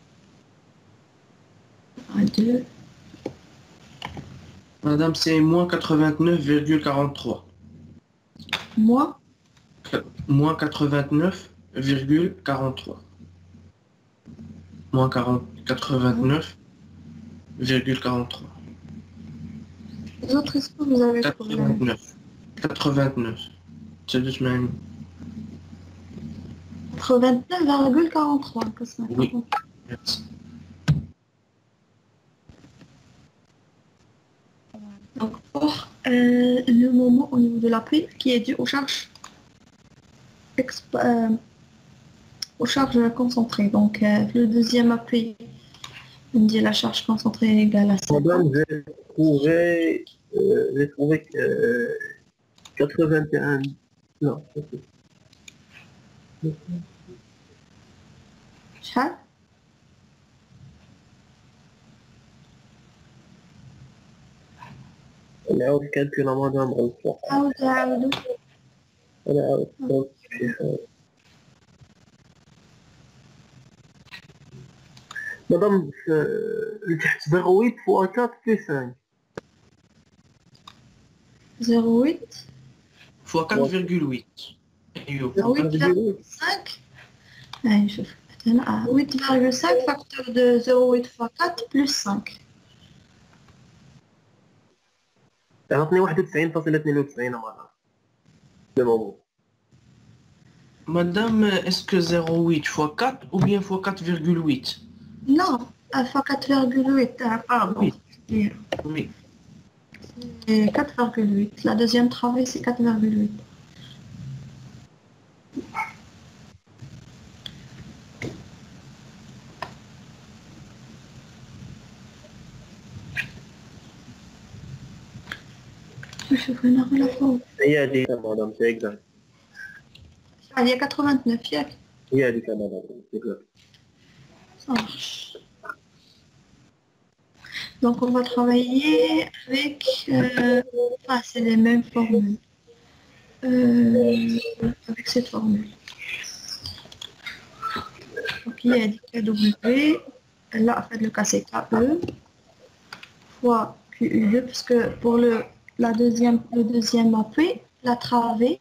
À 2. Madame, c'est moins 89,43. Moi, Moins 89,43. Moins 89,43. les autres, est-ce que vous avez trouvé la même chose? 89. C'est deux semaines. 89,43. Qu'est-ce que c'est? Oui. Merci. Donc pour le moment au niveau de l'appui qui est dû aux charges concentrées. Donc le deuxième appui, on dit la charge concentrée est égale à 50. Madame, j'ai trouvé que 81. Non, شحال؟ نعاود الكالكول مدام غلط. عاودوا أنا عاود شي حاجة. مدام لتحت 08 فوا 4 بلس 5. 0,8 fois 4,8. أيوه. 8,5. Allez, je fais 8,5 facteur de 0,8 fois 4 plus 5. عطني 91.92 مدام. Le moment. Madame, est-ce que 0,8 fois 4 ou bien fois 4,8? Non, fois 4,8. Pardon. Oui. Oui. C'est 4,8. La deuxième travée, c'est 4,8. Je fais une relation. هي هذيك مدام سي اكزاكت. Il y a 89, ياك. هي هذيك مدام اكزاكت. Ça marche. Donc, on va travailler avec... c'est les mêmes formules. Avec cette formule. Donc, il y a des KW. Là, en fait, le cas, c'est KE fois QU2, parce que pour le deuxième appui, la travée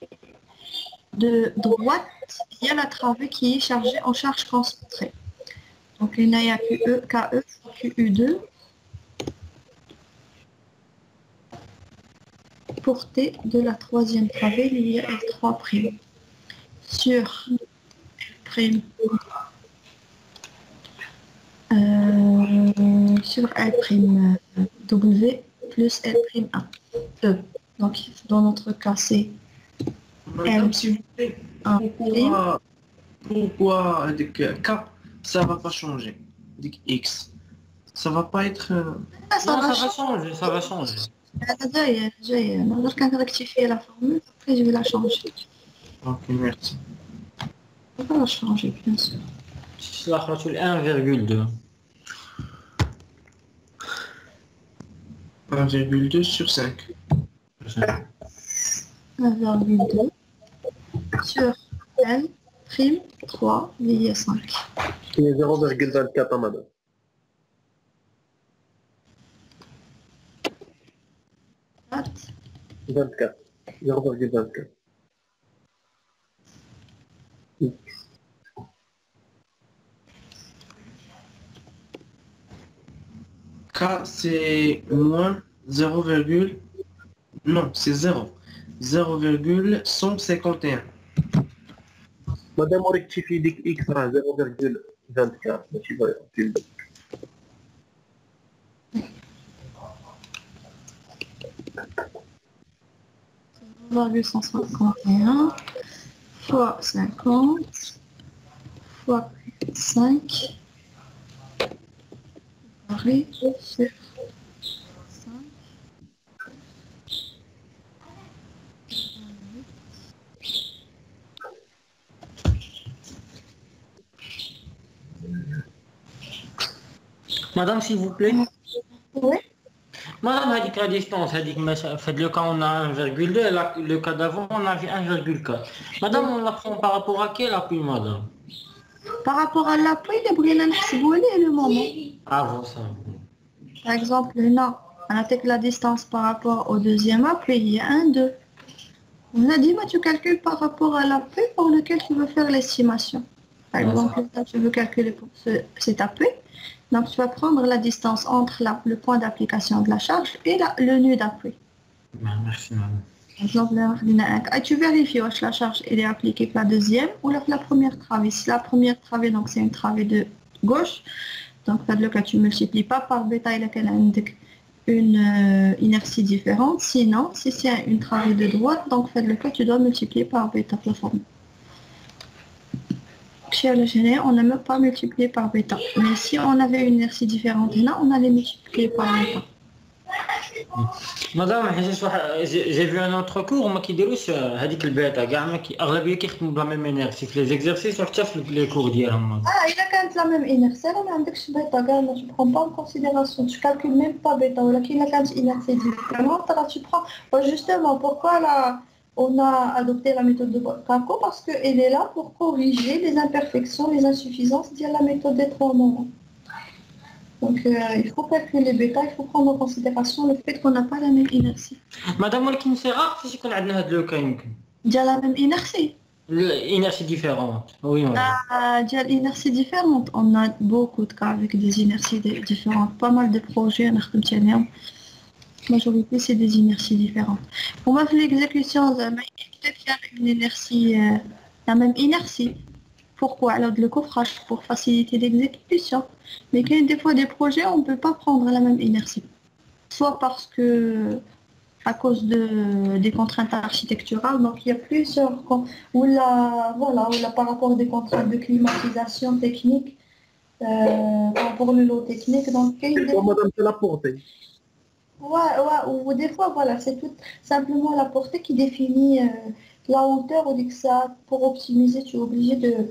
de droite, il y a la travée qui est chargée en charge concentrée. Donc, il y a KE fois QU2. Portée de la troisième travée liée à L3' sur L', sur L' W plus L'1 E. Donc, dans notre cas, c'est Madame, s'il vous plaît, pourquoi avec K, ça va pas changer? Avec X, ça va pas être... ça Non, va ça va changer, ça va changer. changer. On va rectifier la formule, après je vais la changer. Ok, merci. On va la changer, bien sûr. Ça va être 1,2. 1,2 sur 5. 1,2 sur L', 3 lié à 5. Il y a 0,24 madame. 24. 0,24. K, c'est moins 0, non, c'est 0. 0,151. Madame, on rectifie ديك X راه 0,24 ماشي 0,2. 1,151 fois 50 fois 5 carré sur 5. Madame, s'il vous plaît. Oui. Madame, a dit que la distance, a dit que fait le cas on a 1,2, et le cas d'avant on avait 1,4. Madame, on la prend par rapport à quel appui, madame? Par rapport à l'appui, le moment. Avant ça. Par exemple, là, on a fait la distance par rapport au deuxième appui, il y a 1, 2. On a dit, moi, tu calcules par rapport à l'appui pour lequel tu veux faire l'estimation. Par exemple, là, tu veux calculer pour cet appui. Donc, tu vas prendre la distance entre le point d'application de la charge et le nœud d'appui. Merci, madame. Par exemple, là, tu vérifies si la charge elle est appliquée par la deuxième ou la première travée. Si la première travée, donc c'est une travée de gauche, donc le cas, tu ne multiplies pas par bêta, il y a une inertie différente. Sinon, si c'est une travée de droite, donc le cas, tu dois multiplier par bêta plateforme. Chez le géné, on n'a même pas multiplié par bêta. Mais si on avait une inertie différente là, on allait multiplier par bêta. Madame, j'ai vu un autre cours, moi qui déroule هذيك البيتا كاع ما اغلبيه كيخدموا بلا ميم انرسي في لي زيكزارسيس وحتى في لي كور ديالهم. اذا كانت لا ميم انرسي ما عندكش بيتا كاع ما tu prends pas en considération, tu calcules même pas bêta. ولكن اذا كانت انرسي différente, là tu prends justement pourquoi là on a adopté la méthode de Calco, parce qu'elle est là pour corriger les imperfections, les insuffisances de la méthode des trois moments. Donc il faut calculer bêta, il faut prendre en considération le fait qu'on n'a pas la même inertie. Madame, ولكن سي راه فاش يكون عندنا هاد لو كا يمكن. Déjà la même inertie. L'inertie différente. Oui, madame. Déjà l'inertie différente. On a beaucoup de cas avec des inerties différentes. Pas mal de projets, la majorité c'est des inerties différentes. On va faire l'exécution, peut-être qu'il y a une inertie, la même inertie. Pourquoi? Alors le coffrage pour faciliter l'exécution. Mais qu'il y a des fois des projets, on ne peut pas prendre la même inertie. Soit parce que à cause des contraintes architecturales, donc il y a plusieurs, ou là par rapport à des contraintes de climatisation technique, pour le lot technique, donc Madame, c'est la portée. ou des fois voilà, c'est tout simplement la portée qui définit la hauteur ou que ça, pour optimiser, tu es obligé de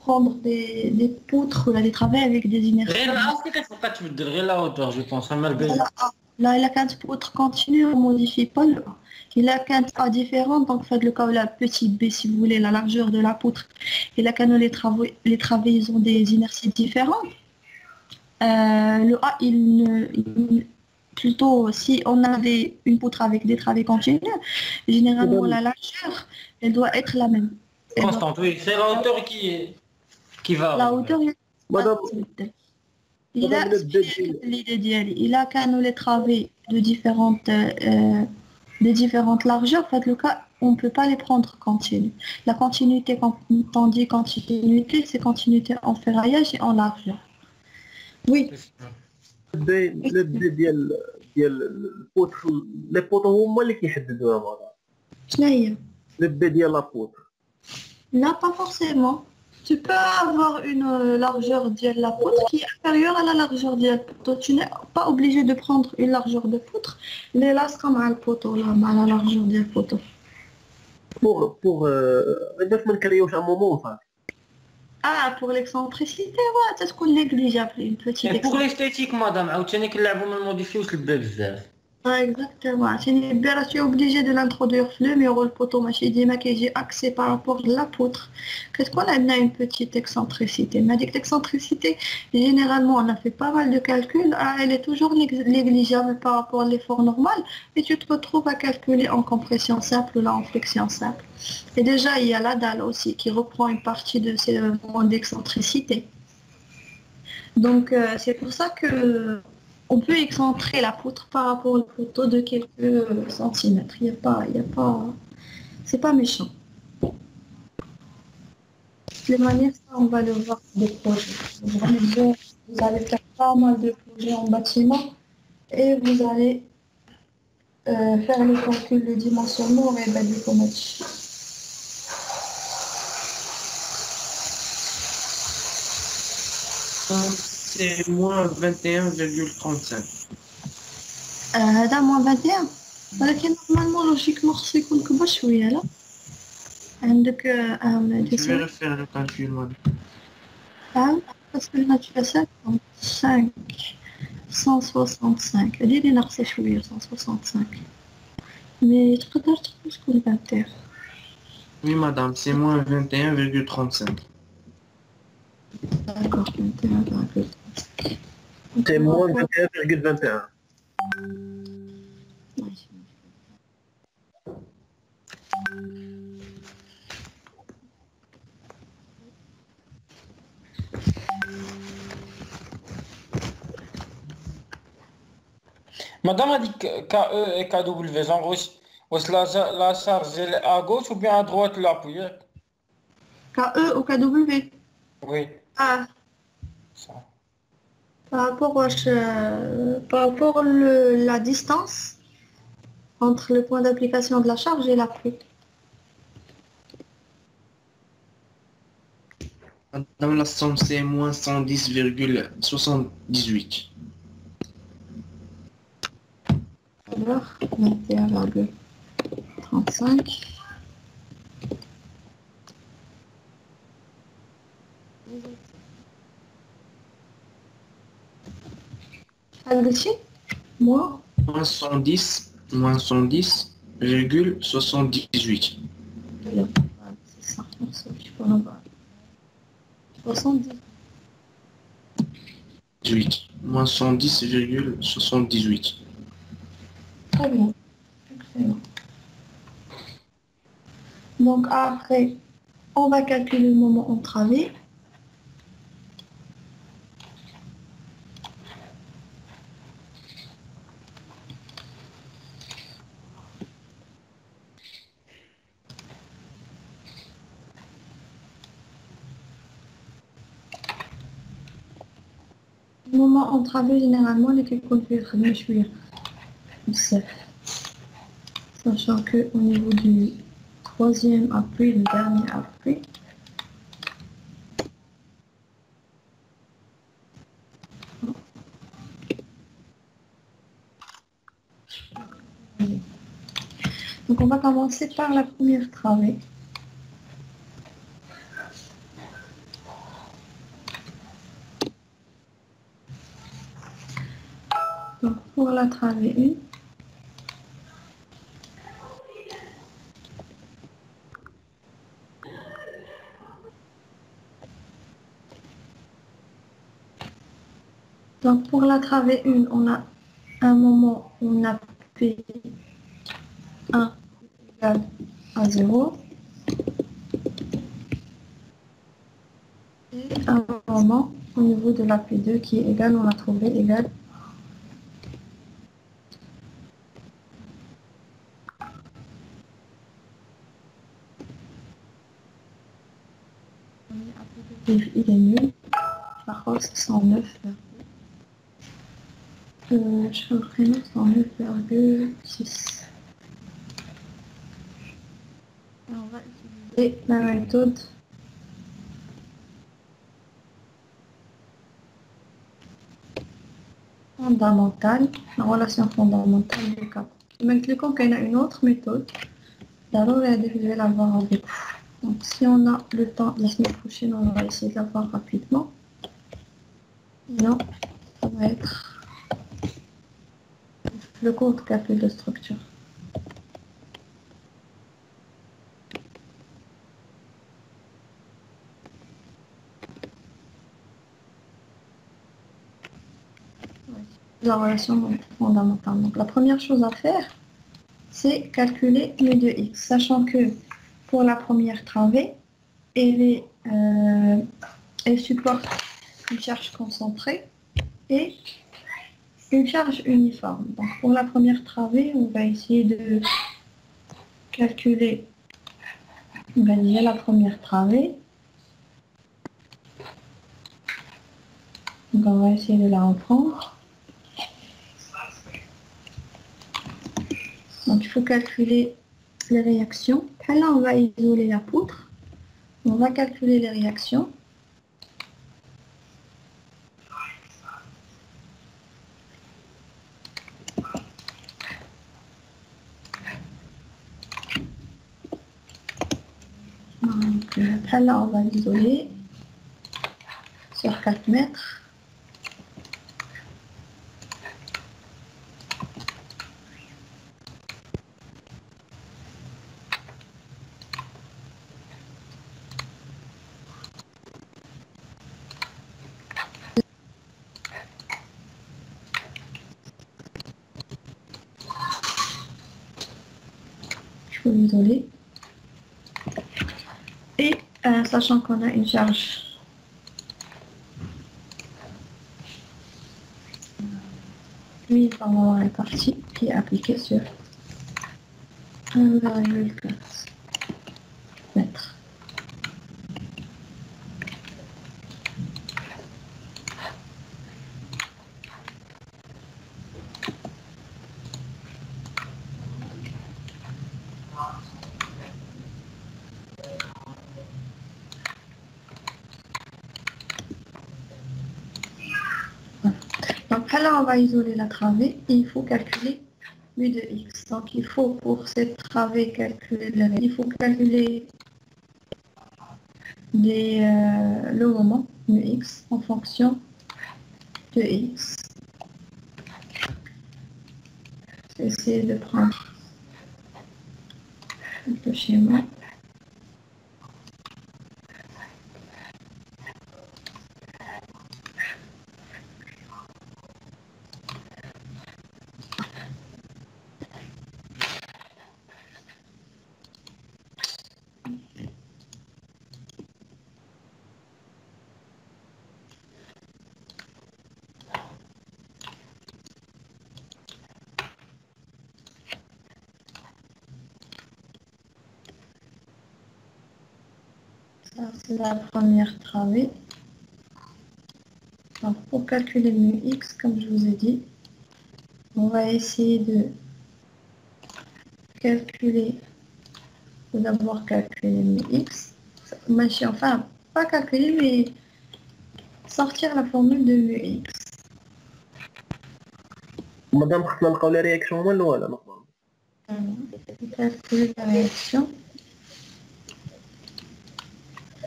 prendre des poutres ou là, des travaux avec des inerties. غير العاصي كتبقى تبدل غير لا هوتور جو بونس اما البيز Là, il a qu'un poutre continue, on ne modifie pas le A. Il a qu'un A différent, donc faites le cas où la petite B, si vous voulez, la largeur de la poutre. Et là, quand les travées, ils ont des inerties différentes. Le A, plutôt, si on a une poutre avec des travées continues, généralement, la largeur, elle doit être la même. constante oui c'est la hauteur qui va La hauteur, Madame, il a l'idée d'y il a qu'à nous les travées de différentes largeurs. Faites le cas, on ne peut pas les prendre continues. La continuité, quand on dit continuité, c'est continuité en ferraillage et en largeur. Oui. le B ديال البوتر لي بوطو هما اللي كيحددوها ماذا شنو هي؟ le B ديال لا بوتر. Là, pas forcément. Tu peux avoir une largeur de la poutre qui est inférieure à la largeur de la poutre. Tu n'es pas obligé de prendre une largeur de poutre, mais là, c'est comme le poteau, là, à la largeur du poteau. pour باش ما نكريوش ان مومون صافي. Ah, pour l'excentricité, ouais, c'est ce qu'on négligeable, une petite pour excentricité. l'esthétique madame عاوتاني كنلعبوا ما نموديفيوش الباب بزاف Ah, exactement. Tu es obligé de l'introduire le numéro le poteau, j'ai axé par rapport à la poutre. Qu'est-ce qu'on a une petite excentricité? Mais avec l'excentricité, généralement, on a fait pas mal de calculs. Ah, elle est toujours négligeable par rapport à l'effort normal. Et tu te retrouves à calculer en compression simple ou là en flexion simple. Et déjà, il y a la dalle aussi qui reprend une partie de ces moments d'excentricité. Donc, c'est pour ça que on peut excentrer la poutre par rapport au poteau de quelques centimètres. Il y a pas, c'est pas méchant. De toute manière, ça, on va le voir des projets. Vous allez faire pas mal de projets en bâtiment et vous allez faire le calcul de dimensionnement et du commerce. C'est moins 21,35. هذا moins 21 ولكن normalement logiquement خصو يكون كبر شوية لا عندك Je vais refaire le calcul, madame. parce que là tu as 55 165 هذه اللي ناقصة شوية 165 mais تقدر تقول شكون 21 Oui, madame, c'est moins 21,35. d'accord 21,35 C'est moins 21,21. madame a dit KE et KW genre واش la charge elle est à gauche ou bien à droite l'appui KE ou KW oui ah ça par rapport à la distance entre le point d'application de la charge et l'appui. Madame, la somme, c'est moins 110,78. Alors, 21,35. Moi, Moins 110,78. c'est ça, je peux en avoir. 70. 18. Moins 110,78. Très bien. Excellent. Donc après, on va calculer le moment où on travaille. Le moment où on travaille, généralement, l'équipe computer خدمة شوية بزاف. Sachant que au niveau du troisième appui, le dernier appui, donc on va commencer par la première travée. la travée 1, donc pour la travée 1, on a un moment où on a P1 égale à 0. Et un moment au niveau de la P2 qui est égal, on l'a trouvé égal il est nul. Par contre, c'est 109. Je fais le prénom 109,6. On va utiliser la méthode fondamentale, la relation fondamentale du cas. Maintenant qu'il y a une autre méthode, alors je vais la voir avec vous. Donc si on a le temps la semaine prochaine, on va essayer de la voir rapidement. Sinon, ça va être le cours de calcul de structure. La relation fondamentale. Donc la première chose à faire, c'est calculer mu de x, sachant que pour la première travée, elle supporte une charge concentrée et une charge uniforme. Donc pour la première travée, on va essayer de calculer la première travée. Donc on va essayer de la reprendre. Donc il faut calculer les réactions. Là, on va isoler la poutre. On va calculer les réactions. Donc là, on va l'isoler sur 4 mètres. Il faut l'isoler. Et sachant qu'on a une charge uniformément répartie qui est appliquée sur 1,4 mètres. Donc là, on va isoler la travée et il faut calculer mu de x. Donc il faut pour cette travée calculer il faut calculer le moment mu x en fonction de x. Je vais essayer de prendre le schéma. Ça, c'est la première travée. Donc, pour calculer mu x, comme je vous ai dit, on va essayer de calculer, tout d'abord calculer mu x. Enfin, pas calculer, mais sortir la formule de mu x. مادام خصنا نلقاو لي رياكسيون هما الاولى نقدر Calculer la réaction.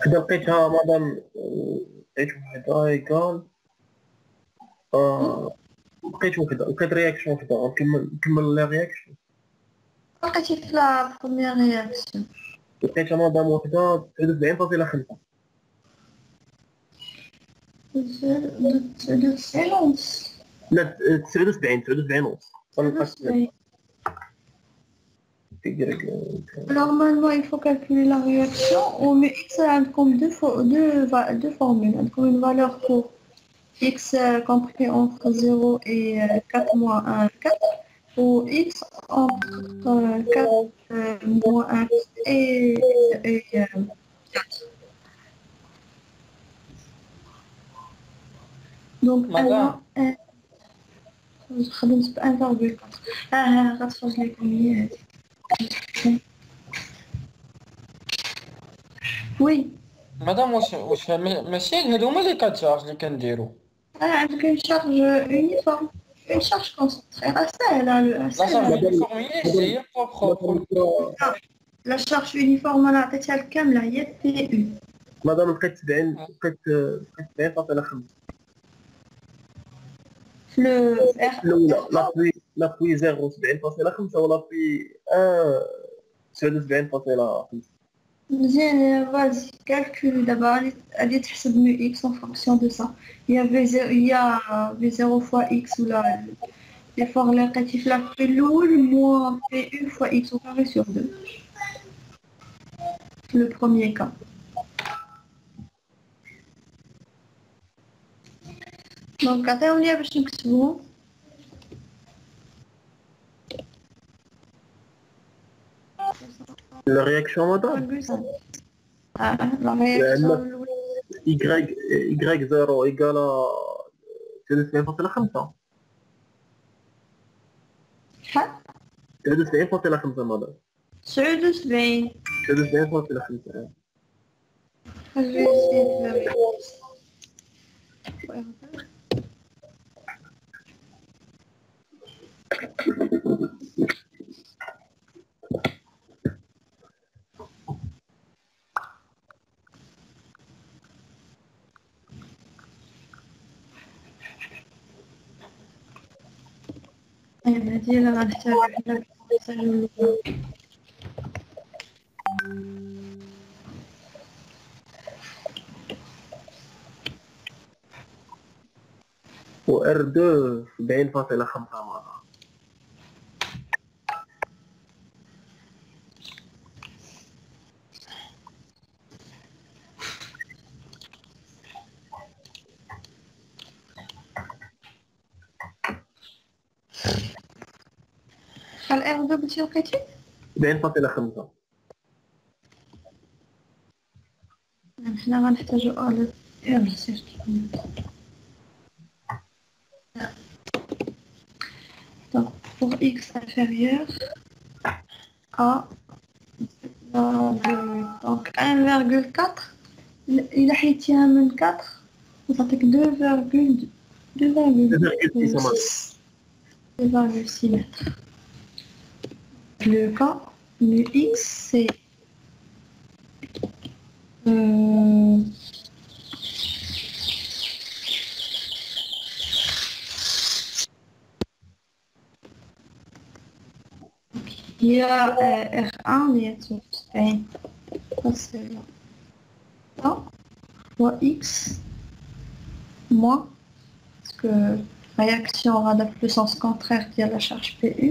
حدا لقيتها مادام لقيت واحد ايكال لقيت رياكشن وحده نكمل لا رياكشن. لقيتي في لا بروميير رياكسيون لقيت مدام وحده 79.5. de séance. لا 79 ونص. Normalement, il faut calculer la réaction. On met x comme deux formules. Comme une valeur pour x compris entre 0 et 4 moins 1, 4. Ou x entre 4 moins 1 et 4. Donc, Madame. je خدمت ب 1,4. غتخرج لي كمية. وي مدام واش ماشي هادو هما لي كاتشارج اللي كنديرو. عندك une charge uniforme, une charge concentrée. لا شارج يونيفورمية هي بروبر. La charge uniforme أنا عطيتها لك كاملة هي PU. مادام لقيت 70.5. في الأولى لابوي 0.7.5 ولابوي 79.5. مزيان vas-y calcule d'abord allez تحسب mu x en fonction de ça. Il y a v0 fois x ou là l'effort اللي لقيتي في la الأول moins PU fois x au carré sur 2. Le premier cas. Donc عطيوني باش نكتبو. La réaction madame La réaction y0 égale à 79.5. شحال؟ 79.5 madame. 79. 79.5. Je vais essayer de vérifier. هذه اللي غنحتاج حنا نسجلو. و R2 70.5 مرة. شحال R2 قلتي لقيتي؟ 70.5. حنا غنحتاجو ألف يلا سيرتو. Donc pour x inférieur à donc 1,4 إلا حيدتيها من 4 تعطيك 2,6 mètres. Le cas mu x c'est il y a R1 il y a tout ça c'est là fois x moins parce que réaction adapte le sens contraire qui a la charge PU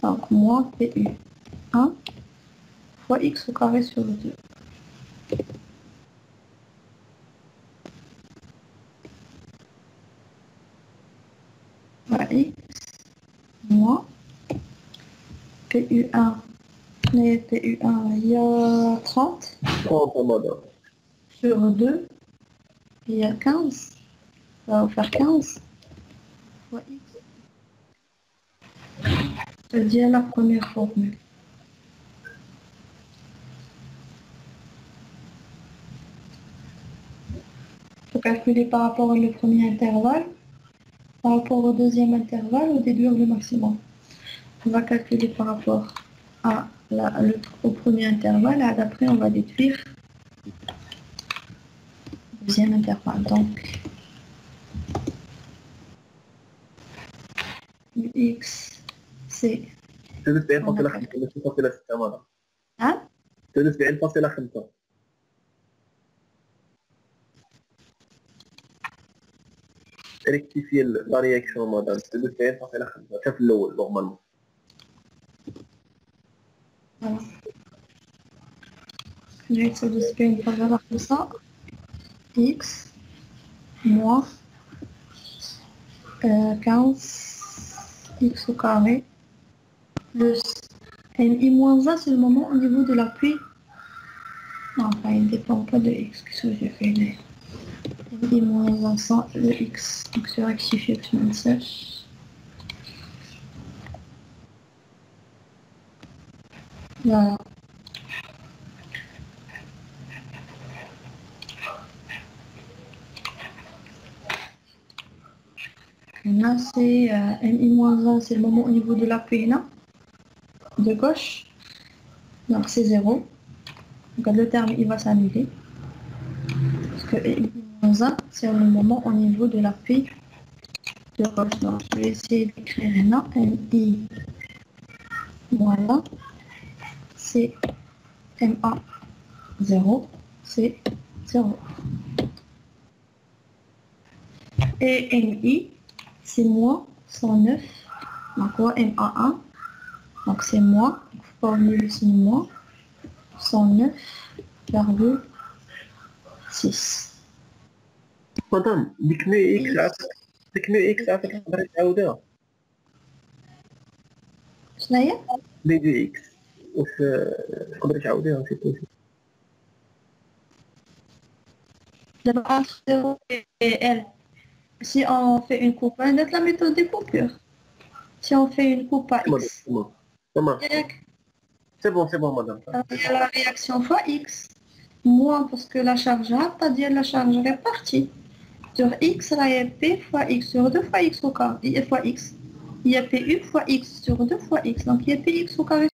donc moins PU 1 fois x au carré sur 2. X moins PU1 mais PU1 il y a 30 sur 2 il y a 15 ça va vous faire 15 fois x. Je dis à la première formule. Il faut calculer par rapport au premier intervalle, par rapport au deuxième intervalle ou déduire le maximum. On va calculer par rapport au premier intervalle et après on va déduire le deuxième intervalle. Donc X, c'est... 73.5 ماشي فاصلة 6 مدام. ها؟ 73.5. ريكتيفي لا رياكسيون مدام 73.5 حتى في الأول نورمالمون. Voilà. Je vais essayer de se faire une faveur comme ça. X moins 15 x au carré plus mi moins 1, c'est le moment au niveau de l'appui. Non, enfin, il ne dépend pas de x. Qu'est-ce que j'ai fait là? Mi moins 1 sans le x. Donc, je rectifie exponentielle. Voilà. Là, c'est mi-1, c'est le moment au niveau de l'appui là, de gauche. Donc, c'est 0. Donc, le terme, il va s'annuler. Parce que mi-1, c'est le moment au niveau de l'appui de gauche. Donc, je vais essayer d'écrire là, mi moins 1, c'est ma 0, c'est 0. Et mi, c'est moins 109, donc MA1, donc c'est moins, il ne faut pas oublier le signe moins, 109,6. مدام ديك نو اكس عافاك تقدري تعاوديها. شنو هي؟ دي دي اكس واش تقدري تعاوديها سي بوسيبل. D'abord, entre 0 et L. Si on fait une coupe, on a la méthode des coupures. Si on fait une coupe à X, تمام il سي بون مدام. y a la réaction fois X. Moins parce que la charge A, c'est-à-dire la charge répartie. Sur X, là, il y a P fois X sur 2 fois X au carré, fois X. Il y a PU fois X sur 2 fois X. Donc, il y a PX au carré